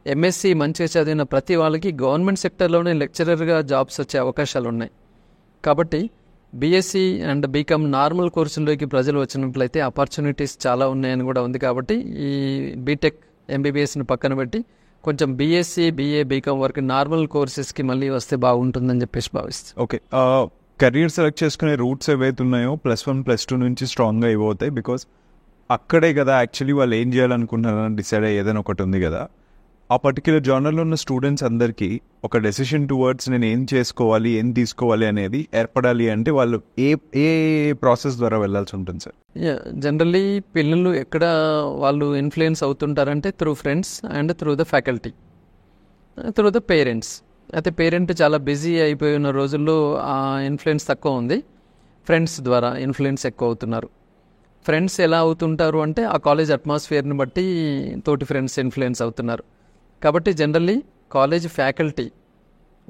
ఎంఎస్సి మంచిగా చదివిన ప్రతి వాళ్ళకి గవర్నమెంట్ సెక్టర్లోనే లెక్చరర్గా జాబ్స్ వచ్చే అవకాశాలు ఉన్నాయి. కాబట్టి బీఎస్సీ అండ్ బీకామ్ నార్మల్ కోర్సుల్లోకి ప్రజలు వచ్చినట్లయితే ఆపర్చునిటీస్ చాలా ఉన్నాయని కూడా ఉంది. కాబట్టి ఈ బీటెక్, ఎంబీబీఎస్ని పక్కన పెట్టి కొంచెం బీఎస్సీ, బీఏ, బీకామ్ వరకు నార్మల్ కోర్సెస్కి మళ్ళీ వస్తే బాగుంటుందని చెప్పేసి భావిస్తాను. ఓకే, కెరీర్ సెలెక్ట్ చేసుకునే రూట్స్ ఏవైతే ఉన్నాయో +1, +2 నుంచి స్ట్రాంగ్గా ఇవ్వవుతాయి. బికాస్ అక్కడే కదా యాక్చువల్లీ వాళ్ళు ఏం చేయాలనుకుంటున్నారని డిసైడ్ అయ్యి ఏదైనా ఒకటి ఉంది కదా. ఆ పర్టికులర్ జానర్లో ఉన్న స్టూడెంట్స్ అందరికీ ఒక డెసిషన్ టువర్డ్స్ నేను ఏం చేసుకోవాలి, ఏం తీసుకోవాలి అనేది ఏర్పడాలి అంటే వాళ్ళు ఏ ప్రాసెస్ ద్వారా వెళ్ళాల్సి ఉంటుంది సార్? జనరల్లీ పిల్లలు ఎక్కడ వాళ్ళు ఇన్ఫ్లుయెన్స్ అవుతుంటారంటే through friends and through the faculty, through the parents. అయితే పేరెంట్ చాలా బిజీ అయిపోయి ఉన్న రోజుల్లో ఆ ఇన్ఫ్లుయెన్స్ తక్కువ ఉంది, ఫ్రెండ్స్ ద్వారా ఇన్ఫ్లుయెన్స్ ఎక్కువ అవుతున్నారు. ఫ్రెండ్స్ ఎలా అవుతుంటారు అంటే ఆ కాలేజ్ అట్మాస్ఫియర్ని బట్టి తోటి ఫ్రెండ్స్ ఇన్ఫ్లుయెన్స్ అవుతున్నారు. కాబట్టి జనరల్లీ కాలేజ్ ఫ్యాకల్టీ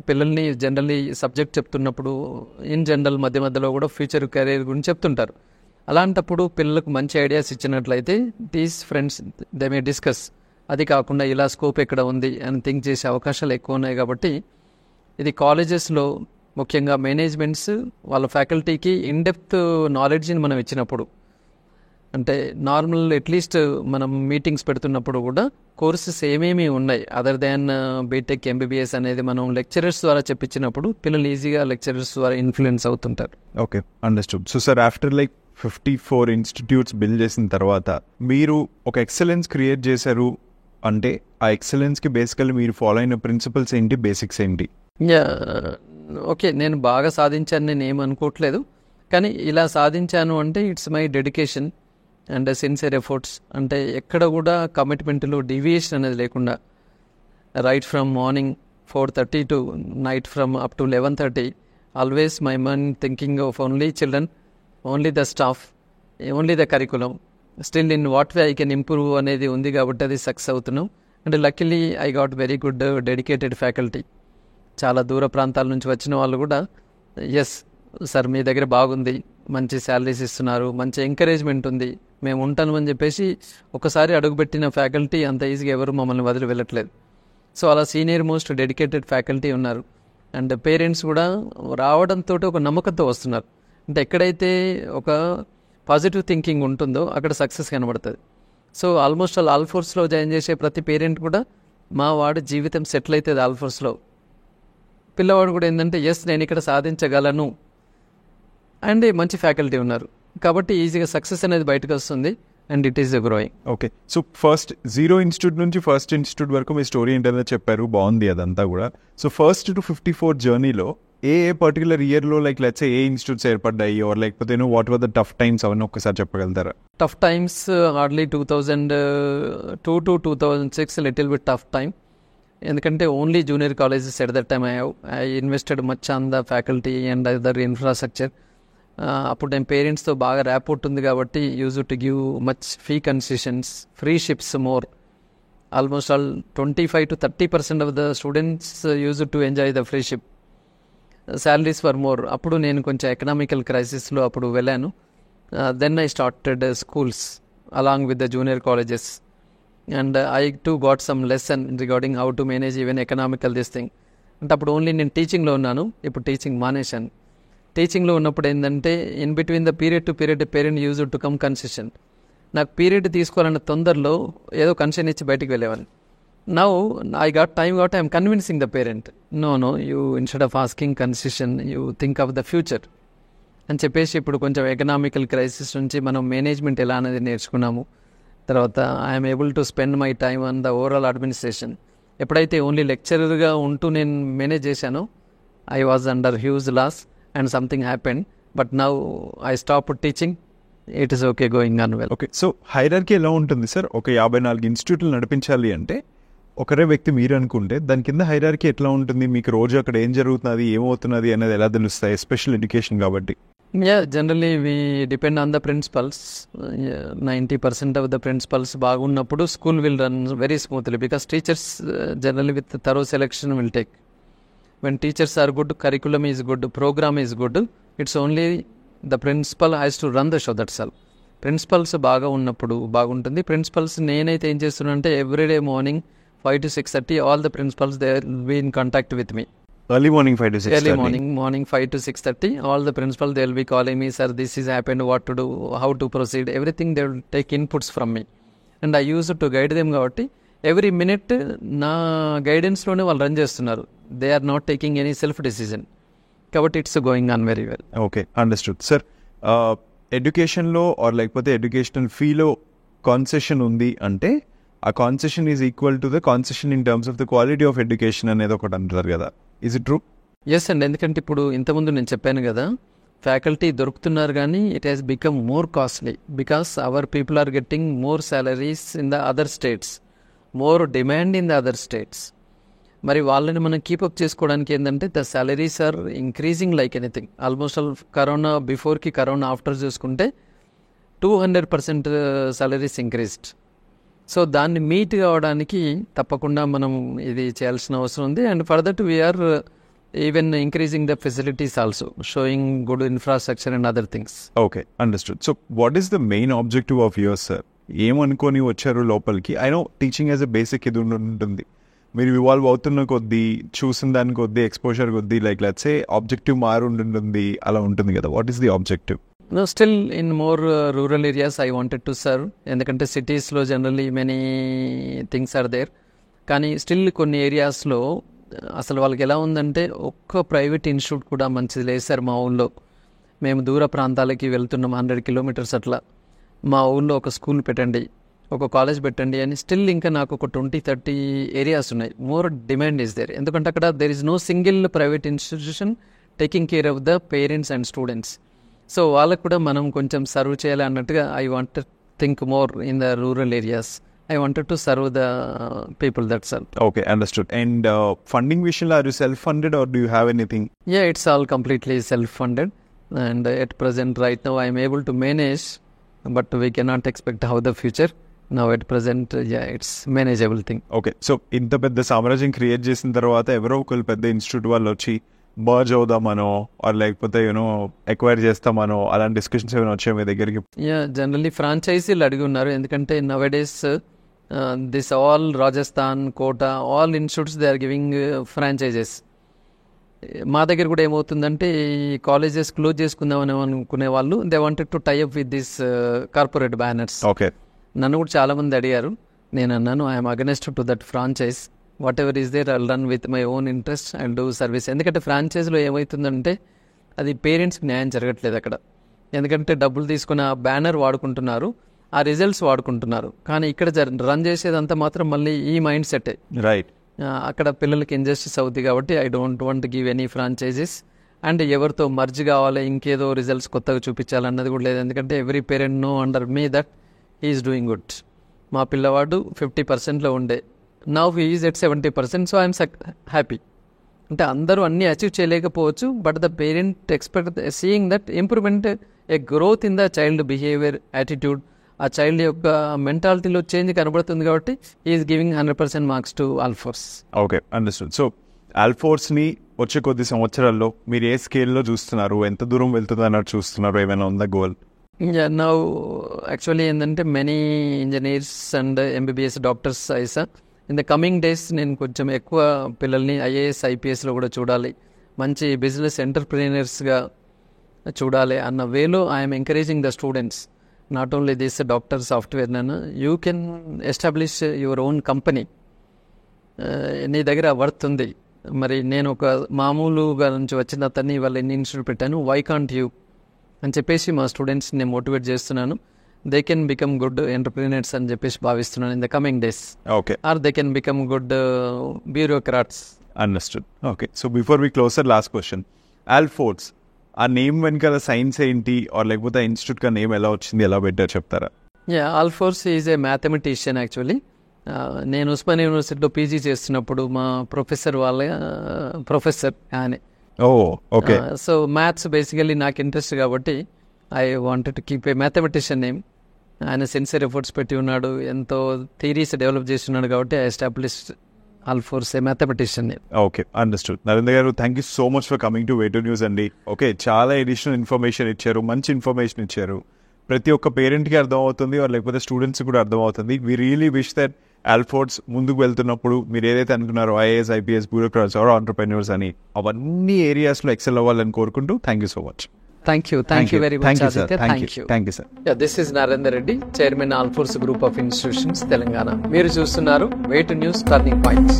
పిల్లల్ని జనరల్లీ సబ్జెక్ట్ చెప్తున్నప్పుడు ఇన్ జనరల్ మధ్యలో కూడా ఫ్యూచర్ కెరీర్ గురించి చెప్తుంటారు. అలాంటప్పుడు పిల్లలకు మంచి ఐడియాస్ ఇచ్చినట్లయితే these friends they may discuss, అది కాకుండా ఇలా స్కోప్ ఎక్కడ ఉంది అని థింక్ చేసే అవకాశాలు ఎక్కువ ఉన్నాయి. కాబట్టి ఇది కాలేజెస్లో ముఖ్యంగా మేనేజ్మెంట్స్ వాళ్ళ ఫ్యాకల్టీకి ఇన్డెప్త్ నాలెడ్జ్ని మనం ఇచ్చినప్పుడు, అంటే నార్మల్ అట్లీస్ట్ మనం మీటింగ్స్ పెడుతున్నప్పుడు కూడా కోర్సెస్ ఏమేమి ఉన్నాయి అదర్ దాన్ బీటెక్, ఎంబీబీఎస్ అనేది మనం లెక్చరర్స్ ద్వారా చెప్పించినప్పుడు పిల్లలు ఈజీగా లెక్చరర్స్ ద్వారా ఇన్ఫ్లుయెన్స్ అవుతుంటారు. Okay, understood. So sir, after 54 institutes build చేసిన తర్వాత మీరు ఒక ఎక్సలెన్స్ క్రియేట్ చేశారు అంటే ఆ ఎక్సలెన్స్కి బేసికల్లీ మీరు ఫాలో అయిన ప్రిన్సిపల్స్ ఏంటి, బేసిక్స్ ఏంటి? ఓకే, నేను బాగా సాధించాను నేను ఏమనుకోవట్లేదు, కానీ ఇలా సాధించాను అంటే it's my dedication and sincere efforts. అంటే ఎక్కడ కూడా కమిట్మెంట్లో డీవియేషన్ అనేది లేకుండా, right from morning 4:30 to night from up to 11:30, always my mind thinking of only children, only the staff, only the curriculum, still in what way I can improve అనేది ఉంది. కాబట్టి అది success అవుతున్నాం. And luckily I got very good dedicated faculty. చాలా దూర ప్రాంతాల నుంచి వచ్చిన వాళ్ళు కూడా ఎస్ సార్ మీ దగ్గర బాగుంది, మంచి శాలరీస్ ఇస్తున్నారు, మంచి ఎంకరేజ్మెంట్ ఉంది, మేము ఉంటాను అని చెప్పేసి ఒకసారి అడుగుపెట్టిన ఫ్యాకల్టీ అంత ఈజీగా ఎవరు మమ్మల్ని వదిలి వెళ్ళట్లేదు. సో అలా సీనియర్ మోస్ట్ డెడికేటెడ్ ఫ్యాకల్టీ ఉన్నారు. అండ్ పేరెంట్స్ కూడా రావడంతో ఒక నమ్మకంతో వస్తున్నారు. అంటే ఎక్కడైతే ఒక పాజిటివ్ థింకింగ్ ఉంటుందో అక్కడ సక్సెస్ కనబడుతుంది. సో ఆల్మోస్ట్ ఆల్ఫోర్స్లో జాయిన్ చేసే ప్రతి పేరెంట్ కూడా మా వాడి జీవితం సెటిల్ అవుతుంది ఆల్ఫోర్స్లో. పిల్లవాడు కూడా ఏంటంటే ఎస్ నేను ఇక్కడ సాధించగలను అండ్ మంచి ఫ్యాకల్టీ ఉన్నారు కాబట్టి ఈజీగా సక్సెస్ అనేది బయటకు వస్తుంది and it is growing. Okay, so first 0 institute నుంచి ఫస్ట్ ఇన్స్టిట్యూట్ వరకు మీ స్టోరీ ఏంటనే చెప్పారు, బాగుంది అదంతా కూడా. సో ఫస్ట్ టు 54 జర్నీలో ఏ పర్టికులర్ ఇయర్లో లైక్ లెట్స్ ఏ ఇన్స్టిట్యూట్స్ ఏర్పడ్డాయి ఆర్ లేకపోతే what were the tough times అవన్నీ ఒక్కసారి చెప్పగలుగుతారా? Tough times hardly 2002 to 2006 little bit tough time. ఎందుకంటే only junior colleges at that time I invested much on the faculty and other infrastructure. అప్పుడు నేను పేరెంట్స్తో బాగా ర్యాపోర్ట్ ఉంది కాబట్టి use to give much fee concessions, freeships more. Almost all 25 to 30% of the students use to enjoy the free ship. Salaries for more. అప్పుడు నేను కొంచెం economical క్రైసిస్లో అప్పుడు వెళ్ళాను. Then I started schools along with the junior colleges and I too got some lesson regarding how to manage even economical this thing. అంటే అప్పుడు only నేను టీచింగ్లో ఉన్నాను, ఇప్పుడు టీచింగ్ మానేశాను. టీచింగ్లో ఉన్నప్పుడు ఏంటంటే in between the period to period parent use to come concession. నాకు పీరియడ్ తీసుకోవాలన్న తొందరలో ఏదో కన్సెషన్ ఇచ్చి బయటికి వెళ్ళేవాడిని. Now I got I'm convincing the parent, no you instead of asking concession you think of the future అని చెప్పేసి ఇప్పుడు కొంచెం ఎకనామికల్ క్రైసిస్ నుంచి మనం మేనేజ్మెంట్ ఎలా అనేది నేర్చుకున్నాము. తర్వాత I'm able to spend my time on the overall administration. ఎప్పుడైతే ఓన్లీ లెక్చరర్గా ఉంటూ నేను మేనేజ్ చేశానో I was under huge loss and something happened. But now I stop teaching, it is okay going on well. Okay, so hierarchy ఎలా ఉంటుంది sir? ఒక 54 ఇన్స్టిట్యూట్లు నడిపించాలి అంటే ఒకరే వ్యక్తి మీరు అనుకుంటే దాని కింద హైరార్కీ ఎట్లా ఉంటుంది? మీకు రోజు అక్కడ ఏం జరుగుతున్నది, ఏమవుతున్నది అనేది ఎలా తెలుస్తాయి? స్పెషల్ ఎడ్యుకేషన్ కాబట్టి. Generally we depend on the principals. 90% of the principals బాగున్నప్పుడు school will run very smoothly because teachers generally with thorough selection will take. When teachers are good, curriculum is good, programme is good, it's only the principal has to run the show, that's all. Principals బాగా ఉన్నప్పుడు బాగుంటుంది. Principals నేనైతే ఏం చేస్తున్నానంటే everyday morning 5 to 6:30 all the principals they will be in contact with me. Early morning 5 to 6:30. Early morning 5 to 6:30. All the principal they will be calling me, sir, this is happened, what to do, how to proceed, everything they will take inputs from me. And I use it to guide them కాబట్టి every minute నా గైడెన్స్లోనే వాళ్ళు run చేస్తున్నారు. They are not taking any self decision కాబట్టి it's going on very well. Okay, understood sir. ఎడ్యుకేషన్లో or లేకపోతే educational ఫీలో concession ఉంది అంటే ఆ concession is equal to the concession in terms of the quality of education అనేది ఒకటి అంటారు కదా, ఈజ్ ఇట్ ట్రూ? ఎస్ అండి, ఎందుకంటే ఇప్పుడు ఇంతకుముందు నేను చెప్పాను కదా, ఫ్యాకల్టీ దొరుకుతున్నారు కానీ it has become more costly because our people are getting more salaries in the other states, more demand in the other states. మరి వాళ్ళని మనం కీపప్ చేసుకోవడానికి ఏంటంటే the salaries are increasing like anything. Almost all corona బిఫోర్కి corona after చూసుకుంటే 200% salaries increased. So దాన్ని meet కావడానికి తప్పకుండా మనం ఇది చేయాల్సిన అవసరం ఉంది. And further to we're even increasing the facilities also, showing good infrastructure and other things. Okay, understood. So what is the main objective of yours sir? ఏమనుకొని వచ్చారు లోపలికి? I know teaching as a basic ఇది ఉంటుంది, మీరు evolve అవుతున్న కొద్దీ, చూసిన దాని కొద్దీ, ఎక్స్పోజర్ కొద్దీ, లైక్ లెట్స్ సే ఆబ్జెక్టివ్ మారు ఉంటుంది, అలా ఉంటుంది కదా. What is the objective? No, still in more rural areas I wanted to serve. ఎందుకంటే సిటీస్లో generally many things are there. కానీ స్టిల్ కొన్ని ఏరియాస్లో అసలు వాళ్ళకి ఎలా ఉందంటే ఒక్క ప్రైవేట్ ఇన్స్టిట్యూట్ కూడా మంచిది లేదు సార్ మా ఊళ్ళో. మేము దూర ప్రాంతాలకి వెళ్తున్నాం 100 kilometers అట్లా. మా ఊళ్ళో ఒక స్కూల్ పెట్టండి, ఒక కాలేజ్ పెట్టండి అని స్టిల్ ఇంకా నాకు ఒక 20-30 ఏరియాస్ ఉన్నాయి. More demand is there. ఎందుకంటే అక్కడ there is no single private institution taking care of the parents and students. So వాళ్ళకు కూడా మనం కొంచెం సర్వ్ చేయాలి అన్నట్టుగా I want think more in the rural areas. I wanted to serve the people, that's all. Okay, understood. And funding vision, are you self-funded or do you have anything? Yeah, it's all completely self-funded. And at present, right now, I am able to manage, but we cannot expect how the future. Now at present, yeah, it's manageable thing. Okay, so ఇంత పెద్ద సామ్రాజ్యం create చేసిన తర్వాత ఎవరో ఒకళ్ళు పెద్ద institute వాళ్ళు వచ్చి బర్జ్ అవుదామనో ఆర్ లేకపోతే యూనో ఎక్వైర్ చేస్తామనో అలాంటి డిస్కషన్స్ ఏమైనా వచ్చాయి మీ దగ్గరికి? యా, జనరల్లీ ఫ్రాంచైజీలు అడిగి ఉన్నారు. ఎందుకంటే nowadays this all Rajasthan, Kota, all institutes they are giving franchises. మా దగ్గర కూడా ఏమవుతుందంటే ఈ కాలేజెస్ క్లోజ్ చేసుకుందామని అనుకునే వాళ్ళు they wanted to tie up with this corporate banners. Okay, నన్ను కూడా చాలామంది అడిగారు. నేను అన్నాను I'm against to that franchise. Whatever is there I'll run with my own interest and do service. ఎందుకంటే ఫ్రాంచైజ్లో ఏమవుతుందంటే అది పేరెంట్స్కి న్యాయం జరగట్లేదు అక్కడ. ఎందుకంటే డబ్బులు తీసుకుని ఆ బ్యానర్ వాడుకుంటున్నారు, ఆ రిజల్ట్స్ వాడుకుంటున్నారు. కానీ ఇక్కడ రన్ చేసేదంతా మాత్రం మళ్ళీ ఈ మైండ్ సెట్టే. రైట్. అక్కడ పిల్లలకి ఇంజస్టిస్ అవుతుంది కాబట్టి I don't want give any franchises. And ఎవరితో మర్జ్ కావాలి, ఇంకేదో రిజల్ట్స్ కొత్తగా చూపించాలన్నది కూడా లేదు. ఎందుకంటే every parent know under me that he's doing good. మా పిల్లవాడు 50%లో ఉండే, now he's at 70%, so I'm happy. అంటే అందరూ అన్నీ అచీవ్ చేయలేకపోవచ్చు, but the parent expect seeing that improvement, a growth in the child behaviour, attitude, ఆ చైల్డ్ యొక్క మెంటాలిటీలో చేంజ్ కనబడుతుంది. కాబట్టి is giving 100% marks to Alphores. Okay, understood. So ఆల్ఫోర్స్ని వచ్చే కొద్ది సంవత్సరాల్లో మీరు ఏ స్కేల్లో చూస్తున్నారు, ఎంత దూరం వెళ్తుంది అన్నట్టు చూస్తున్నారు, ఏమైనా ఉందా గోల్? నౌ యాక్చువల్లీ ఏంటంటే many engineers and MBBS doctors ఐసా ఇన్ ద కమింగ్ డేస్ నేను కొంచెం ఎక్కువ పిల్లల్ని ఐఏఎస్ ఐపీఎస్లో కూడా చూడాలి, మంచి బిజినెస్ ఎంటర్ప్రీనర్స్గా చూడాలి అన్న వేలో I'm encouraging the students. Not only this doctor software నన్ను you can establish your own company. నీ దగ్గర వర్త్ ఉంది, మరి నేను ఒక మామూలుగా నుంచి వచ్చిన అతన్ని వాళ్ళ ఎన్ని ఇన్స్టిట్యూట్ పెట్టాను, వై కాంట్ యూ అని చెప్పేసి మా స్టూడెంట్స్ నేను మోటివేట్ చేస్తున్నాను. They can become good entrepreneurs అని చెప్పేసి భావిస్తున్నాను in the coming days. Okay, or they can become good bureaucrats. Understood. Okay, so before we close sir, last question. Alphores ఆ నేమ్ వెనకాల సైన్స్ ఏంటి, ఆర్ లేకపోతే ఆ ఇన్స్టిట్యూట్ కా నేమ్ ఎలా వచ్చింది, ఎలా పెట్టారు చెప్తారా? Alphores is a mathematician actually. నేను ఉస్మానియా యూనివర్సిటీలో పీజీ చేస్తున్నప్పుడు మా ప్రొఫెసర్ వాళ్ళ ప్రొఫెసర్ ఆయన. ఓకే. సో మ్యాథ్స్ బేసికలీ నాకు ఇంట్రెస్ట్ కాబట్టి I wanted to keep a mathematician name. ఆయన సిన్సియర్ ఎఫర్ట్స్ పెట్టి ఉన్నాడు, ఎంతో థియరీస్ డెవలప్ చేస్తున్నాడు కాబట్టి I established Alphores a mathematician name. Okay, understood. Narendra garu, thank you so much for coming to Way2News అండి. Okay, చాలా ఎడిషనల్ ఇన్ఫర్మేషన్ ఇచ్చారు, మంచి ఇన్ఫర్మేషన్ ఇచ్చారు. ప్రతి ఒక్క పేరెంట్కి అర్థమవుతుంది, లేకపోతే స్టూడెంట్స్ కూడా అర్థమవుతుంది. We really wish that Alphores ముందుకు వెళ్తున్నప్పుడు మీరు ఏదైతే అనుకున్నారో IAS, IPS, bureaucrats or entrepreneurs అని, అవన్నీ ఏరియాస్లో ఎక్సెల్ అవ్వాలని కోరుకుంటూ thank you so much. Thank you very much, Aditya. Thank you, sir. Yeah, this is Narendra Reddy, Chairman Alforce Group of Institutions, Telangana. మీరు చూస్తున్నారు way to news turning points.